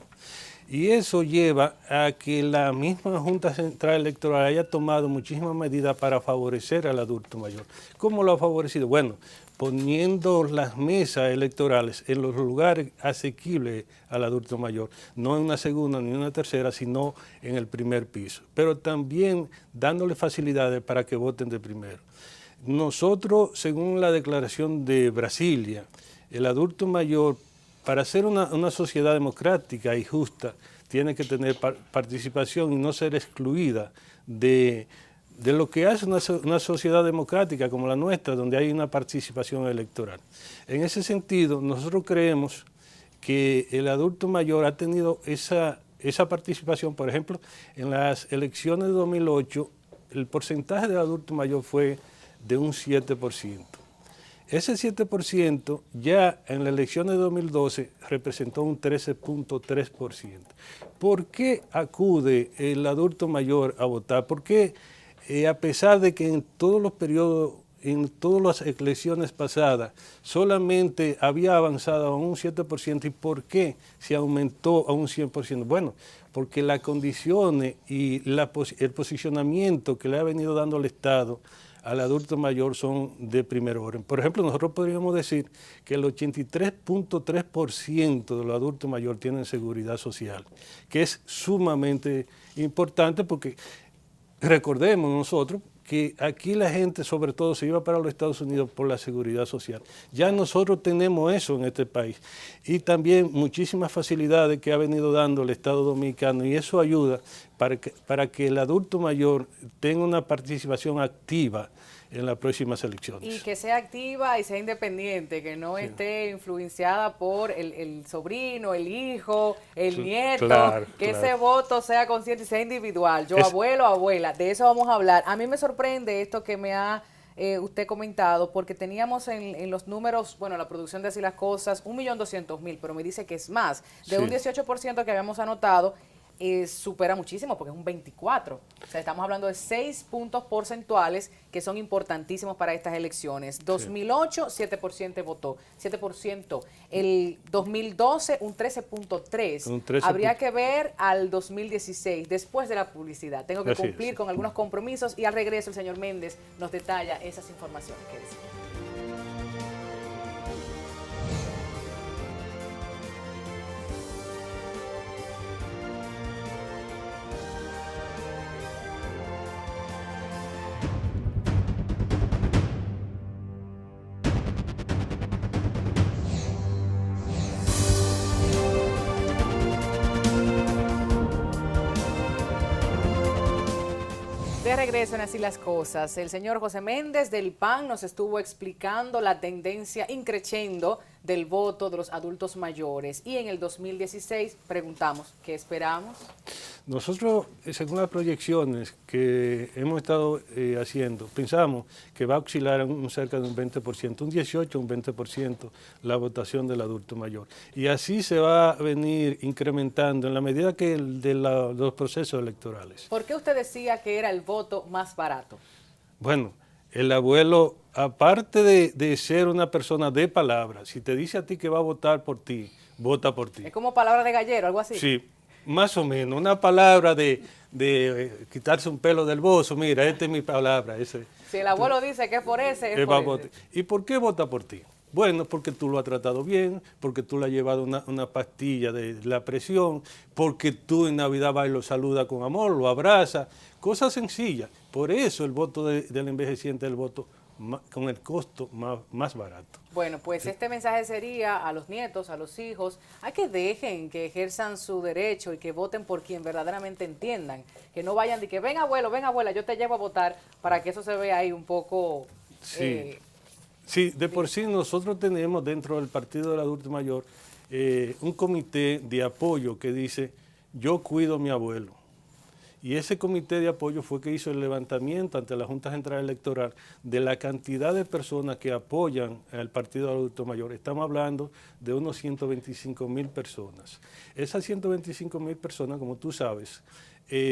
[SPEAKER 5] Y eso lleva a que la misma Junta Central Electoral haya tomado muchísimas medidas para favorecer al adulto mayor. ¿Cómo lo ha favorecido? Bueno, poniendo las mesas electorales en los lugares asequibles al adulto mayor, no en una segunda ni en una tercera, sino en el primer piso, pero también dándole facilidades para que voten de primero. Nosotros, según la declaración de Brasilia, el adulto mayor, para ser una sociedad democrática y justa, tiene que tener participación y no ser excluida de lo que hace una sociedad democrática como la nuestra, donde hay una participación electoral. En ese sentido, nosotros creemos que el adulto mayor ha tenido esa participación. Por ejemplo, en las elecciones de 2008, el porcentaje del adulto mayor fue de un 7%. Ese 7% ya en las elecciones de 2012 representó un 13.3%. ¿Por qué acude el adulto mayor a votar? ¿Por qué, a pesar de que en todos los periodos, en todas las elecciones pasadas, solamente había avanzado a un 7%, ¿y por qué se aumentó a un 100%? Bueno, porque las condiciones y el posicionamiento que le ha venido dando el Estado al adulto mayor son de primer orden. Por ejemplo, nosotros podríamos decir que el 83.3% de los adultos mayores tienen seguridad social, que es sumamente importante porque recordemos nosotros que aquí la gente sobre todo se iba para los Estados Unidos por la seguridad social. Ya nosotros tenemos eso en este país y también muchísimas facilidades que ha venido dando el Estado Dominicano, y eso ayuda para que el adulto mayor tenga una participación activa en las próximas elecciones.
[SPEAKER 1] Y que sea activa y sea independiente, que no esté influenciada por el sobrino, el hijo, el nieto,
[SPEAKER 5] claro,
[SPEAKER 1] que
[SPEAKER 5] claro.
[SPEAKER 1] ese voto sea consciente y sea individual. Yo, abuelo, abuela, de eso vamos a hablar. A mí me sorprende esto que me ha usted comentado, porque teníamos en los números, bueno, la producción de Así las Cosas, 1.200.000, pero me dice que es más. De un 18% que habíamos anotado, supera muchísimo porque es un 24%. O sea, estamos hablando de 6 puntos porcentuales que son importantísimos para estas elecciones. 2008, 7% votó, 7%. El 2012, un 13.3%. Habría que ver al 2016, después de la publicidad. Tengo que cumplir con algunos compromisos y al regreso el señor Méndez nos detalla esas informaciones que dice. De regreso en Así las Cosas, el señor José Méndez del PAN nos estuvo explicando la tendencia increciendo del voto de los adultos mayores. Y en el 2016 preguntamos, ¿qué esperamos?
[SPEAKER 5] Nosotros, según las proyecciones que hemos estado haciendo, pensamos que va a oscilar un cerca de un 20%, un 18, un 20% la votación del adulto mayor. Y así se va a venir incrementando en la medida que de los procesos electorales.
[SPEAKER 1] ¿Por qué usted decía que era el voto más barato?
[SPEAKER 5] Bueno, el abuelo, aparte de ser una persona de palabra, si te dice a ti que va a votar por ti, vota por ti.
[SPEAKER 1] Es como palabra de gallero, algo así.
[SPEAKER 5] Sí, más o menos, una palabra de quitarse un pelo del bozo, mira, esta es mi palabra.
[SPEAKER 1] Si el abuelo dice que es por ese, es por ese.
[SPEAKER 5] ¿Y por qué vota por ti? Bueno, porque tú lo has tratado bien, porque tú le has llevado una pastilla de la presión, porque tú en Navidad vas y lo saludas con amor, lo abrazas, cosas sencillas. Por eso el voto del envejeciente es el voto con el costo más barato.
[SPEAKER 1] Bueno, pues este mensaje sería a los nietos, a los hijos, a que dejen que ejerzan su derecho y que voten por quien verdaderamente entiendan, que no vayan de que ven abuelo, ven abuela, yo te llevo a votar, para que eso se vea ahí un poco...
[SPEAKER 5] Sí, de por sí nosotros tenemos dentro del Partido del Adulto Mayor un comité de apoyo que dice, yo cuido a mi abuelo. Y ese comité de apoyo fue que hizo el levantamiento ante la Junta Central Electoral de la cantidad de personas que apoyan al Partido del Adulto Mayor. Estamos hablando de unos 125.000 personas. Esas 125.000 personas, como tú sabes,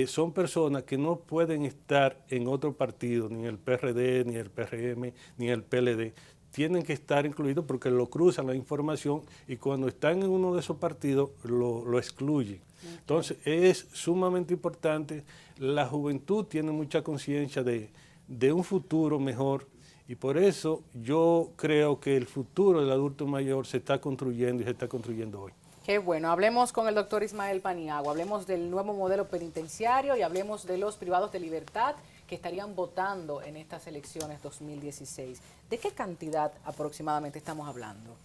[SPEAKER 5] son personas que no pueden estar en otro partido, ni en el PRD, ni el PRM, ni en el PLD. Tienen que estar incluidos porque lo cruzan la información y cuando están en uno de esos partidos lo excluyen. Entonces es sumamente importante, la juventud tiene mucha conciencia de un futuro mejor y por eso yo creo que el futuro del adulto mayor se está construyendo y se está construyendo hoy.
[SPEAKER 1] Qué bueno, hablemos con el doctor Ismael Paniagua, hablemos del nuevo modelo penitenciario y hablemos de los privados de libertad que estarían votando en estas elecciones 2016. ¿De qué cantidad aproximadamente estamos hablando?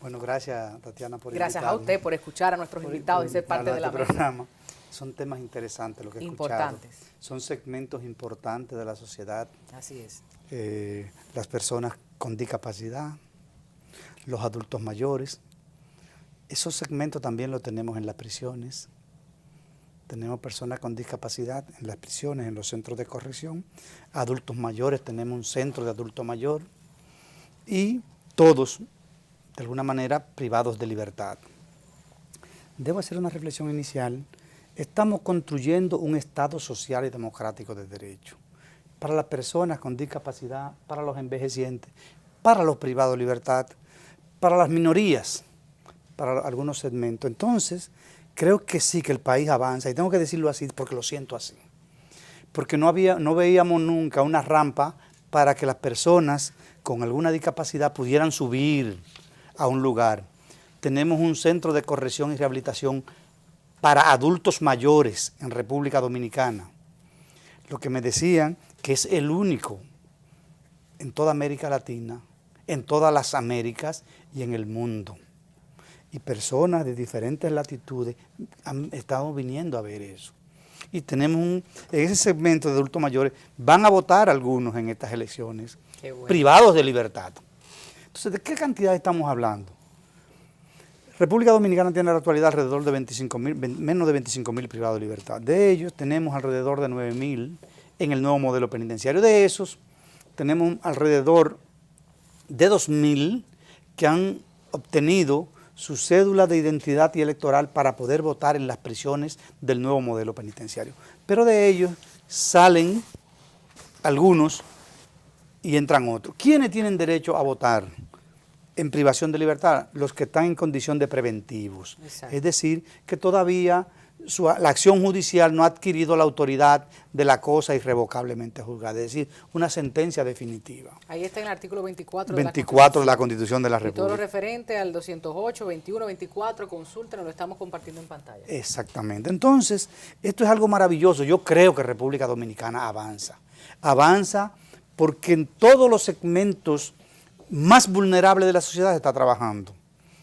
[SPEAKER 6] Bueno, gracias Tatiana por
[SPEAKER 1] Gracias
[SPEAKER 6] invitarme.
[SPEAKER 1] a usted por escuchar a nuestros invitados y ser parte de la mesa.
[SPEAKER 6] programa. Son temas interesantes lo que he
[SPEAKER 1] Importantes.
[SPEAKER 6] escuchado. Son segmentos importantes de la sociedad.
[SPEAKER 1] Así es.
[SPEAKER 6] Las personas con discapacidad, los adultos mayores. Esos segmentos también los tenemos en las prisiones. Tenemos personas con discapacidad en las prisiones, en los centros de corrección. Adultos mayores, tenemos un centro de adulto mayor. Y todos, de alguna manera, privados de libertad. Debo hacer una reflexión inicial. Estamos construyendo un Estado social y democrático de derecho para las personas con discapacidad, para los envejecientes, para los privados de libertad, para las minorías, para algunos segmentos. Entonces, creo que sí, que el país avanza, y tengo que decirlo así porque lo siento así. Porque no veíamos nunca una rampa para que las personas con alguna discapacidad pudieran subir a un lugar. Tenemos un centro de corrección y rehabilitación para adultos mayores en República Dominicana. Lo que me decían que es el único en toda América Latina, en todas las Américas y en el mundo. Y personas de diferentes latitudes han estado viniendo a ver eso. y tenemos en ese segmento de adultos mayores, van a votar algunos en estas elecciones,
[SPEAKER 1] Qué bueno.
[SPEAKER 6] privados de libertad. Entonces, ¿de qué cantidad estamos hablando? República Dominicana tiene en la actualidad alrededor de 25.000, menos de 25.000 privados de libertad. De ellos tenemos alrededor de 9.000 en el nuevo modelo penitenciario. De esos tenemos alrededor de 2.000 que han obtenido su cédula de identidad y electoral para poder votar en las prisiones del nuevo modelo penitenciario. Pero de ellos salen algunos y entran otros. ¿Quiénes tienen derecho a votar en privación de libertad? Los que están en condición de preventivos.
[SPEAKER 1] Exacto.
[SPEAKER 6] Es decir, que todavía la acción judicial no ha adquirido la autoridad de la cosa irrevocablemente juzgada, es decir, una sentencia definitiva.
[SPEAKER 1] Ahí está en el artículo 24
[SPEAKER 6] 24 de la Constitución de la
[SPEAKER 1] Y todo lo
[SPEAKER 6] República.
[SPEAKER 1] referente al 208, 21, 24, consúltenlo, lo estamos compartiendo en pantalla.
[SPEAKER 6] Exactamente. Entonces, esto es algo maravilloso. Yo creo que República Dominicana avanza. Avanza porque en todos los segmentos más vulnerables de la sociedad se está trabajando.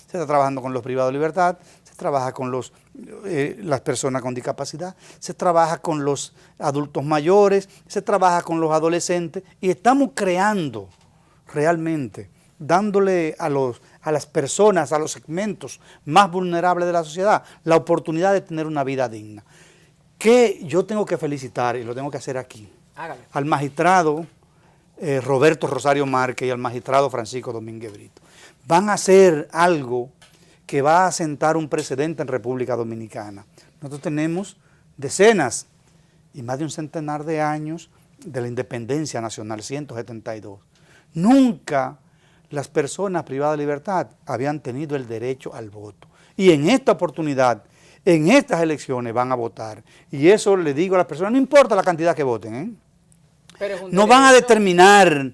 [SPEAKER 6] Se está trabajando con los privados de libertad, se trabaja con las personas con discapacidad, se trabaja con los adultos mayores, se trabaja con los adolescentes y estamos creando realmente, dándole a las personas, a los segmentos más vulnerables de la sociedad, la oportunidad de tener una vida digna. Que yo tengo que felicitar, y lo tengo que hacer aquí,
[SPEAKER 1] Hágalo.
[SPEAKER 6] al magistrado Roberto Rosario Márquez y al magistrado Francisco Domínguez Brito. Van a hacer algo que va a sentar un precedente en República Dominicana. Nosotros tenemos decenas y más de un centenar de años de la independencia nacional, 172. Nunca las personas privadas de libertad habían tenido el derecho al voto. Y en esta oportunidad, en estas elecciones van a votar. Y eso le digo a las personas, no importa la cantidad que voten, ¿eh?
[SPEAKER 1] Pero es un
[SPEAKER 6] No van a
[SPEAKER 1] derecho.
[SPEAKER 6] determinar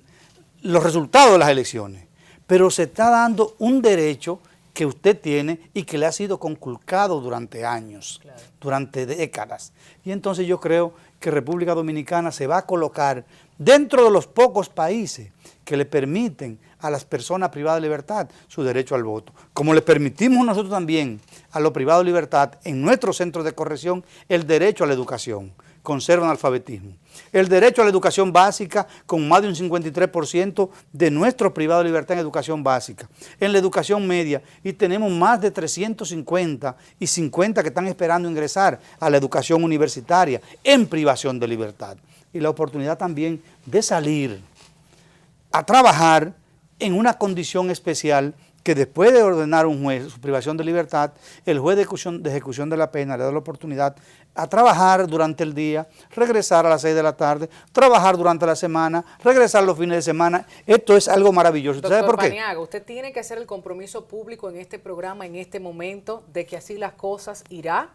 [SPEAKER 6] los resultados de las elecciones, pero se está dando un derecho que usted tiene y que le ha sido conculcado durante años,
[SPEAKER 1] Claro.
[SPEAKER 6] durante décadas. Y entonces yo creo que República Dominicana se va a colocar dentro de los pocos países que le permiten a las personas privadas de libertad su derecho al voto. Como le permitimos nosotros también a los privados de libertad en nuestros centros de corrección el derecho a la educación, conservan alfabetismo. El derecho a la educación básica con más de un 53% de nuestros privados de libertad en educación básica. En la educación media, y tenemos más de 350 y 50 que están esperando ingresar a la educación universitaria en privación de libertad. Y la oportunidad también de salir a trabajar en una condición especial que después de ordenar un juez su privación de libertad, el juez de ejecución de la pena le da la oportunidad a trabajar durante el día, regresar a las 6 de la tarde, trabajar durante la semana, regresar los fines de semana. Esto es algo maravilloso. ¿Sabe
[SPEAKER 1] Doctor
[SPEAKER 6] por qué?
[SPEAKER 1] Paniagua, usted tiene que hacer el compromiso público en este programa, en este momento, de que así las cosas irá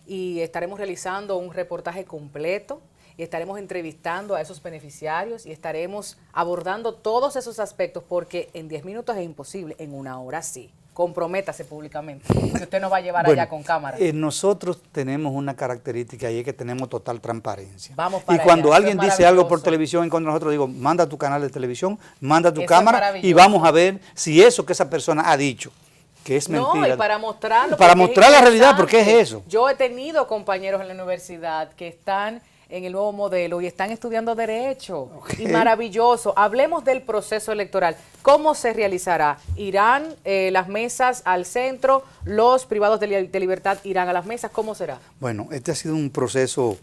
[SPEAKER 1] y estaremos realizando un reportaje completo y estaremos entrevistando a esos beneficiarios y estaremos abordando todos esos aspectos porque en 10 minutos es imposible, en una hora sí. Comprométase públicamente, que usted nos va a llevar allá con cámara.
[SPEAKER 6] Nosotros tenemos una característica y es que tenemos total transparencia.
[SPEAKER 1] Vamos
[SPEAKER 6] Y
[SPEAKER 1] para
[SPEAKER 6] cuando
[SPEAKER 1] allá,
[SPEAKER 6] alguien
[SPEAKER 1] eso es
[SPEAKER 6] dice algo por
[SPEAKER 1] maravilloso.
[SPEAKER 6] televisión en contra de nosotros, digo, manda tu canal de televisión, manda tu
[SPEAKER 1] Eso es
[SPEAKER 6] cámara y
[SPEAKER 1] maravilloso.
[SPEAKER 6] vamos a ver si eso que esa persona ha dicho, que es
[SPEAKER 1] No,
[SPEAKER 6] mentira.
[SPEAKER 1] y para mostrarlo.
[SPEAKER 6] Para
[SPEAKER 1] porque es
[SPEAKER 6] mostrar la realidad, porque es
[SPEAKER 1] interesante.
[SPEAKER 6] eso.
[SPEAKER 1] Yo he tenido compañeros en la universidad que están en el nuevo modelo y están estudiando Derecho. Y maravilloso. Hablemos del proceso electoral. ¿Cómo se realizará? ¿Irán las mesas al centro? ¿Los privados de libertad irán a las mesas? ¿Cómo será?
[SPEAKER 6] Bueno, este ha sido un proceso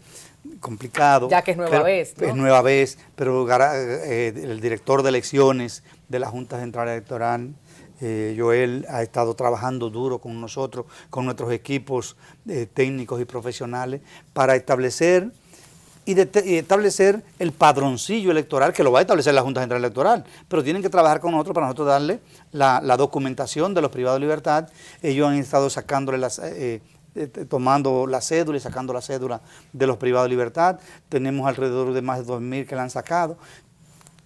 [SPEAKER 6] complicado.
[SPEAKER 1] Ya que es nueva vez, ¿no?
[SPEAKER 6] Es nueva vez, pero el director de elecciones de la Junta Central Electoral, Joel, ha estado trabajando duro con nosotros, con nuestros equipos técnicos y profesionales, para establecer y establecer el padroncillo electoral, que lo va a establecer la Junta Central Electoral, pero tienen que trabajar con nosotros para nosotros darle la documentación de los privados de libertad. Ellos han estado sacándole tomando la cédula y sacando la cédula de los privados de libertad. Tenemos alrededor de más de 2.000 que la han sacado.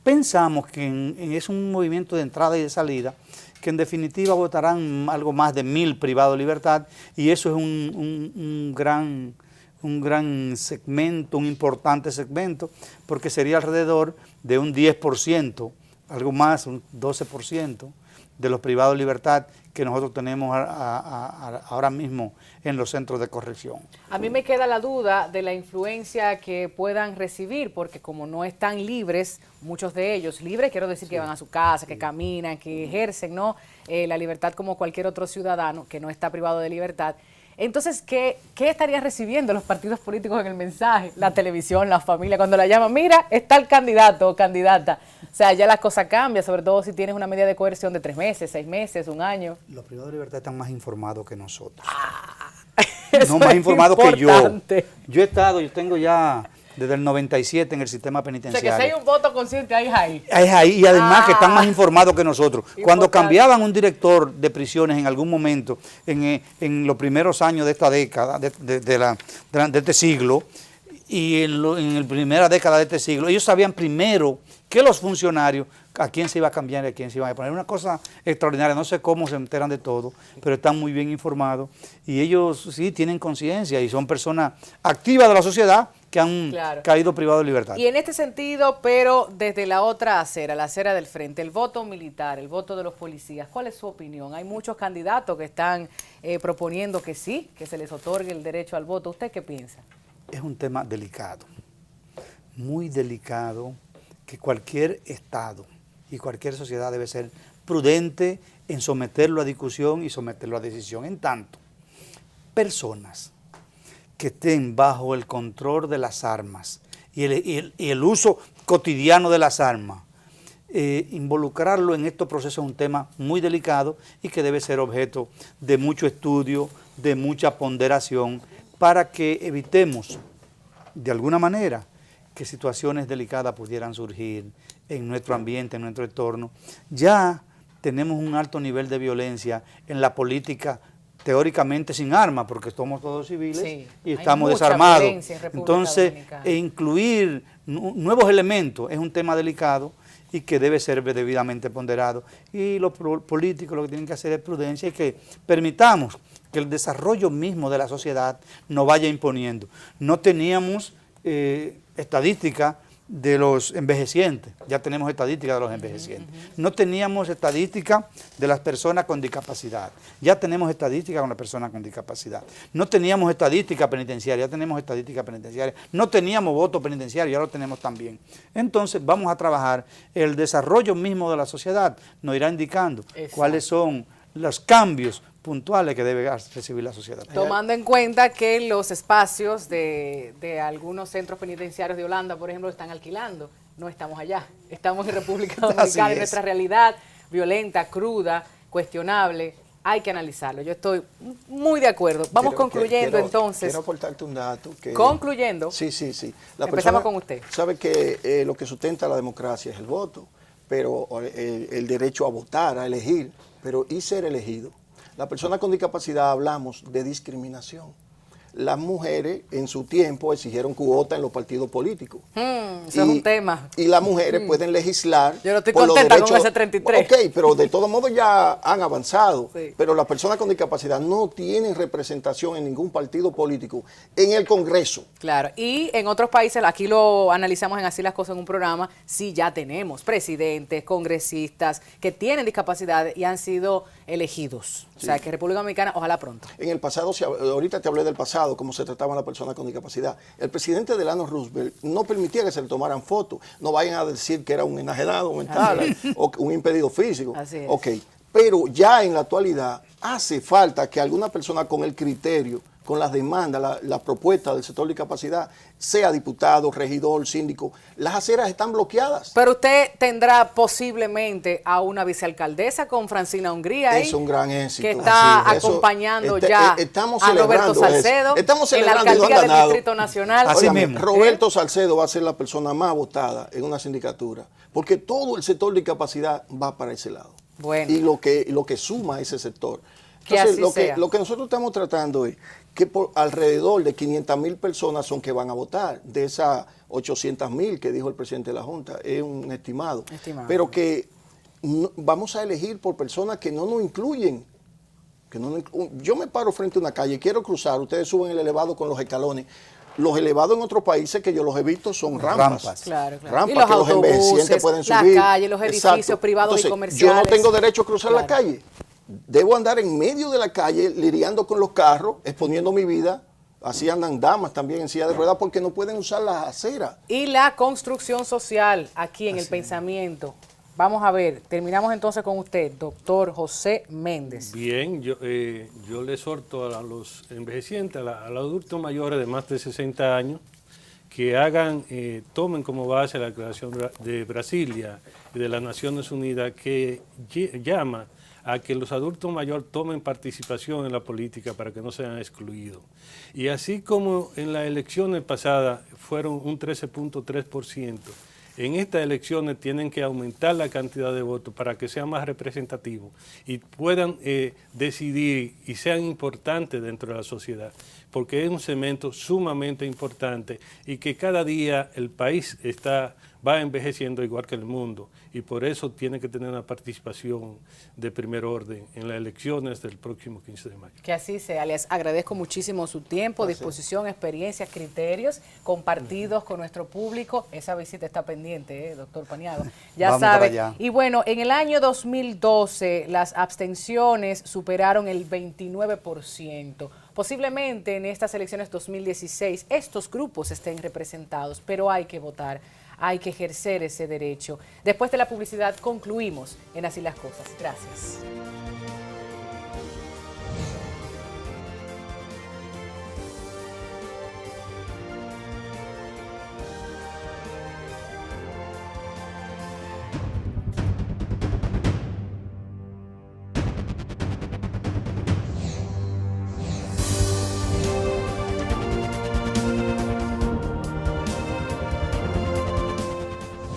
[SPEAKER 6] Pensamos que es un movimiento de entrada y de salida, que en definitiva votarán algo más de 1.000 privados de libertad, y eso es un gran segmento, un importante segmento, porque sería alrededor de un 10%, algo más, un 12% de los privados de libertad que nosotros tenemos ahora mismo en los centros de corrección.
[SPEAKER 1] A mí me queda la duda de la influencia que puedan recibir, porque como no están libres, muchos de ellos, libres quiero decir que van a su casa, que caminan, que ejercen, ¿no? La libertad como cualquier otro ciudadano que no está privado de libertad. Entonces, ¿qué estarían recibiendo los partidos políticos en el mensaje? La televisión, la familia, cuando la llaman, mira, está el candidato o candidata. O sea, ya la cosa cambia, sobre todo si tienes una medida de coerción de 3 meses, 6 meses, 1 año.
[SPEAKER 6] Los privados de libertad están más informados que nosotros.
[SPEAKER 1] Eso
[SPEAKER 6] No más
[SPEAKER 1] es
[SPEAKER 6] informados que yo.
[SPEAKER 1] importante.
[SPEAKER 6] Yo tengo ya desde el 97 en el sistema
[SPEAKER 1] O sea,
[SPEAKER 6] penitenciario.
[SPEAKER 1] que si hay un voto consciente, ahí es ahí.
[SPEAKER 6] Es ahí, y además que están más informados que nosotros. Cuando
[SPEAKER 1] Importante.
[SPEAKER 6] cambiaban un director de prisiones en algún momento, en los primeros años de esta década, de este siglo, y en la primera década de este siglo, ellos sabían primero que los funcionarios a quién se iba a cambiar y a quién se iba a poner. Una cosa extraordinaria, no sé cómo se enteran de todo, pero están muy bien informados y ellos sí tienen conciencia y son personas activas de la sociedad que han caído privados de libertad.
[SPEAKER 1] Y en este sentido, pero desde la otra acera, la acera del frente, el voto militar, el voto de los policías, ¿cuál es su opinión? Hay muchos candidatos que están proponiendo que sí, que se les otorgue el derecho al voto. ¿Usted qué piensa?
[SPEAKER 6] Es un tema delicado, muy delicado, que cualquier Estado y cualquier sociedad debe ser prudente en someterlo a discusión y someterlo a decisión. En tanto, personas que estén bajo el control de las armas y el uso cotidiano de las armas, involucrarlo en estos procesos es un tema muy delicado y que debe ser objeto de mucho estudio, de mucha ponderación, para que evitemos, de alguna manera, que situaciones delicadas pudieran surgir en nuestro ambiente, en nuestro entorno. Ya tenemos un alto nivel de violencia en la política, teóricamente sin armas, porque somos todos civiles y estamos desarmados. Entonces, incluir nuevos elementos es un tema delicado y que debe ser debidamente ponderado. Y los políticos lo que tienen que hacer es prudencia y que permitamos que el desarrollo mismo de la sociedad nos vaya imponiendo. No teníamos estadística de los envejecientes, ya tenemos estadística de los envejecientes. No teníamos estadística de las personas con discapacidad, ya tenemos estadística con las personas con discapacidad. No teníamos estadística penitenciaria, ya tenemos estadística penitenciaria. No teníamos voto penitenciario, ya lo tenemos también. Entonces vamos a trabajar, el desarrollo mismo de la sociedad nos irá indicando cuáles son los cambios puntuales que debe recibir la sociedad.
[SPEAKER 1] Tomando en cuenta que los espacios de algunos centros penitenciarios de Holanda, por ejemplo, están alquilando. No estamos allá, estamos en República Dominicana y nuestra realidad violenta, cruda, cuestionable, hay que analizarlo. Yo estoy muy de acuerdo. Vamos concluyendo entonces.
[SPEAKER 4] Quiero aportarte un dato.
[SPEAKER 1] Concluyendo.
[SPEAKER 4] Sí.
[SPEAKER 1] Empezamos con usted.
[SPEAKER 4] Sabe que lo que sustenta la democracia es el voto, pero el derecho a votar, a elegir, pero y ser elegido. Las personas con discapacidad hablamos de discriminación. Las mujeres en su tiempo exigieron cuota en los partidos políticos.
[SPEAKER 1] Eso es un tema.
[SPEAKER 4] Y las mujeres pueden legislar.
[SPEAKER 1] Yo no estoy contenta con ese 33.
[SPEAKER 4] Ok, pero de todos modos ya han avanzado. Sí. Pero las personas con discapacidad no tienen representación en ningún partido político en el Congreso.
[SPEAKER 1] Claro, y en otros países, aquí lo analizamos en Así las Cosas en un programa, sí ya tenemos presidentes, congresistas que tienen discapacidad y han sido elegidos. Sí. O sea, que República Dominicana, ojalá pronto.
[SPEAKER 4] En el pasado, ahorita te hablé del pasado, cómo se trataban las personas con discapacidad. El presidente Delano Roosevelt no permitía que se le tomaran fotos. No vayan a decir que era un enajenado mental o un impedido físico.
[SPEAKER 1] Así es.
[SPEAKER 4] Ok, pero ya en la actualidad hace falta que alguna persona con el criterio, con las demandas, la propuesta del sector de discapacidad, sea diputado, regidor, síndico, las aceras están bloqueadas.
[SPEAKER 1] Pero usted tendrá posiblemente a una vicealcaldesa con Francina Hungría ahí,
[SPEAKER 4] es un gran éxito.
[SPEAKER 1] Que está acompañando ya a Roberto Salcedo en la alcaldía del Distrito Nacional.
[SPEAKER 6] Así mismo.
[SPEAKER 4] Roberto Salcedo va a ser la persona más votada en una sindicatura, porque todo el sector de discapacidad va para ese lado.
[SPEAKER 1] Bueno.
[SPEAKER 4] Y lo que suma ese sector. Entonces, lo que nosotros estamos tratando es que por alrededor de 500,000 personas son que van a votar, de esas 800,000 que dijo el presidente de la Junta, es un estimado. Pero que no, vamos a elegir por personas que no nos incluyen. Yo me paro frente a una calle, quiero cruzar, ustedes suben el elevado con los escalones. los elevados en otros países que yo los he visto son rampas.
[SPEAKER 6] Rampas.
[SPEAKER 1] Claro, claro.
[SPEAKER 4] Rampas
[SPEAKER 1] Y los
[SPEAKER 4] que los envejecientes
[SPEAKER 1] autobuses,
[SPEAKER 4] pueden
[SPEAKER 1] la
[SPEAKER 4] subir.
[SPEAKER 1] calle, los edificios
[SPEAKER 4] Exacto.
[SPEAKER 1] privados y
[SPEAKER 4] Entonces,
[SPEAKER 1] comerciales.
[SPEAKER 4] yo no tengo derecho a cruzar la
[SPEAKER 1] Claro.
[SPEAKER 4] calle. Debo andar en medio de la calle lidiando con los carros, exponiendo mi vida. Así andan damas también en silla de ruedas porque no pueden usar las aceras.
[SPEAKER 1] Y la construcción social aquí en el pensamiento. Vamos a ver, terminamos entonces con usted, doctor José Méndez.
[SPEAKER 5] Bien, yo le exhorto a los envejecientes, a los adultos mayores de más de 60 años, que tomen como base la Declaración de Brasilia y de las Naciones Unidas, que llama a que los adultos mayores tomen participación en la política para que no sean excluidos. Y así como en las elecciones pasadas fueron un 13.3%, en estas elecciones tienen que aumentar la cantidad de votos para que sea más representativo y puedan decidir y sean importantes dentro de la sociedad, porque es un segmento sumamente importante y que cada día el país va envejeciendo igual que el mundo y por eso tiene que tener una participación de primer orden en las elecciones del próximo 15 de mayo.
[SPEAKER 1] Que así sea. Les agradezco muchísimo su tiempo, disposición, experiencias, criterios compartidos con nuestro público. Esa visita está pendiente, doctor Paniagua. Ya
[SPEAKER 6] Vamos para
[SPEAKER 1] sabe.
[SPEAKER 6] allá.
[SPEAKER 1] Y bueno, en el año 2012 las abstenciones superaron el 29%. Posiblemente en estas elecciones 2016 estos grupos estén representados, pero hay que votar. Hay que ejercer ese derecho. Después de la publicidad concluimos en Así las Cosas. Gracias.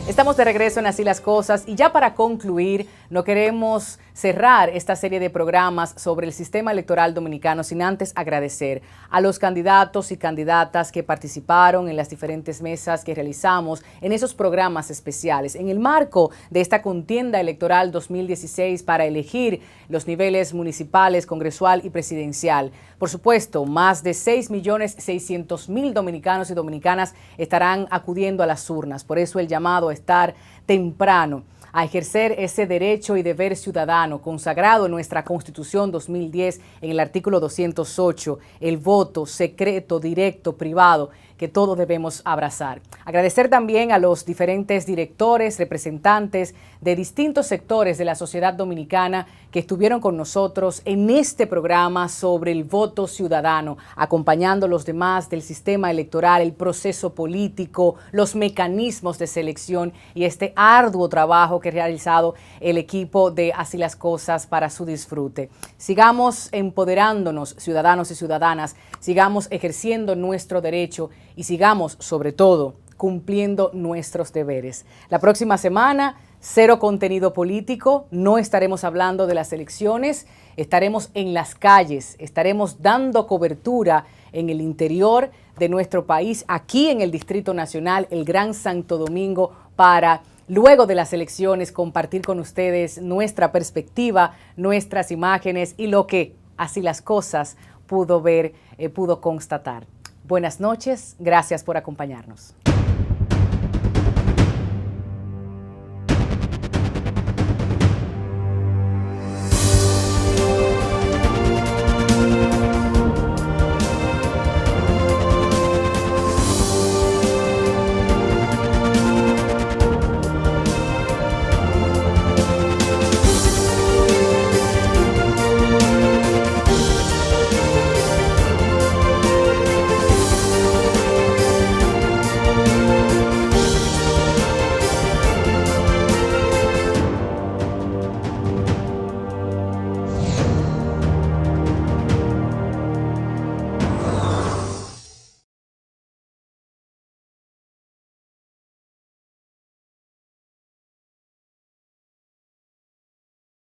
[SPEAKER 1] Estamos de regreso en Así las Cosas y ya para concluir, no queremos cerrar esta serie de programas sobre el sistema electoral dominicano sin antes agradecer a los candidatos y candidatas que participaron en las diferentes mesas que realizamos en esos programas especiales. En el marco de esta contienda electoral 2016 para elegir los niveles municipales, congresual y presidencial. Por supuesto, más de 6.600.000 dominicanos y dominicanas estarán acudiendo a las urnas. Por eso el llamado a estar temprano, a ejercer ese derecho y deber ciudadano consagrado en nuestra Constitución 2010 en el artículo 208, el voto secreto, directo, privado, que todos debemos abrazar. Agradecer también a los diferentes directores, representantes de distintos sectores de la sociedad dominicana que estuvieron con nosotros en este programa sobre el voto ciudadano, acompañando a los demás del sistema electoral, el proceso político, los mecanismos de selección y este arduo trabajo que ha realizado el equipo de Así las Cosas para su disfrute. Sigamos empoderándonos, ciudadanos y ciudadanas, sigamos ejerciendo nuestro derecho y sigamos, sobre todo, cumpliendo nuestros deberes. La próxima semana, cero contenido político, no estaremos hablando de las elecciones, estaremos en las calles, estaremos dando cobertura en el interior de nuestro país, aquí en el Distrito Nacional, el Gran Santo Domingo, para luego de las elecciones compartir con ustedes nuestra perspectiva, nuestras imágenes y lo que Así las Cosas pudo ver, pudo constatar. Buenas noches, gracias por acompañarnos.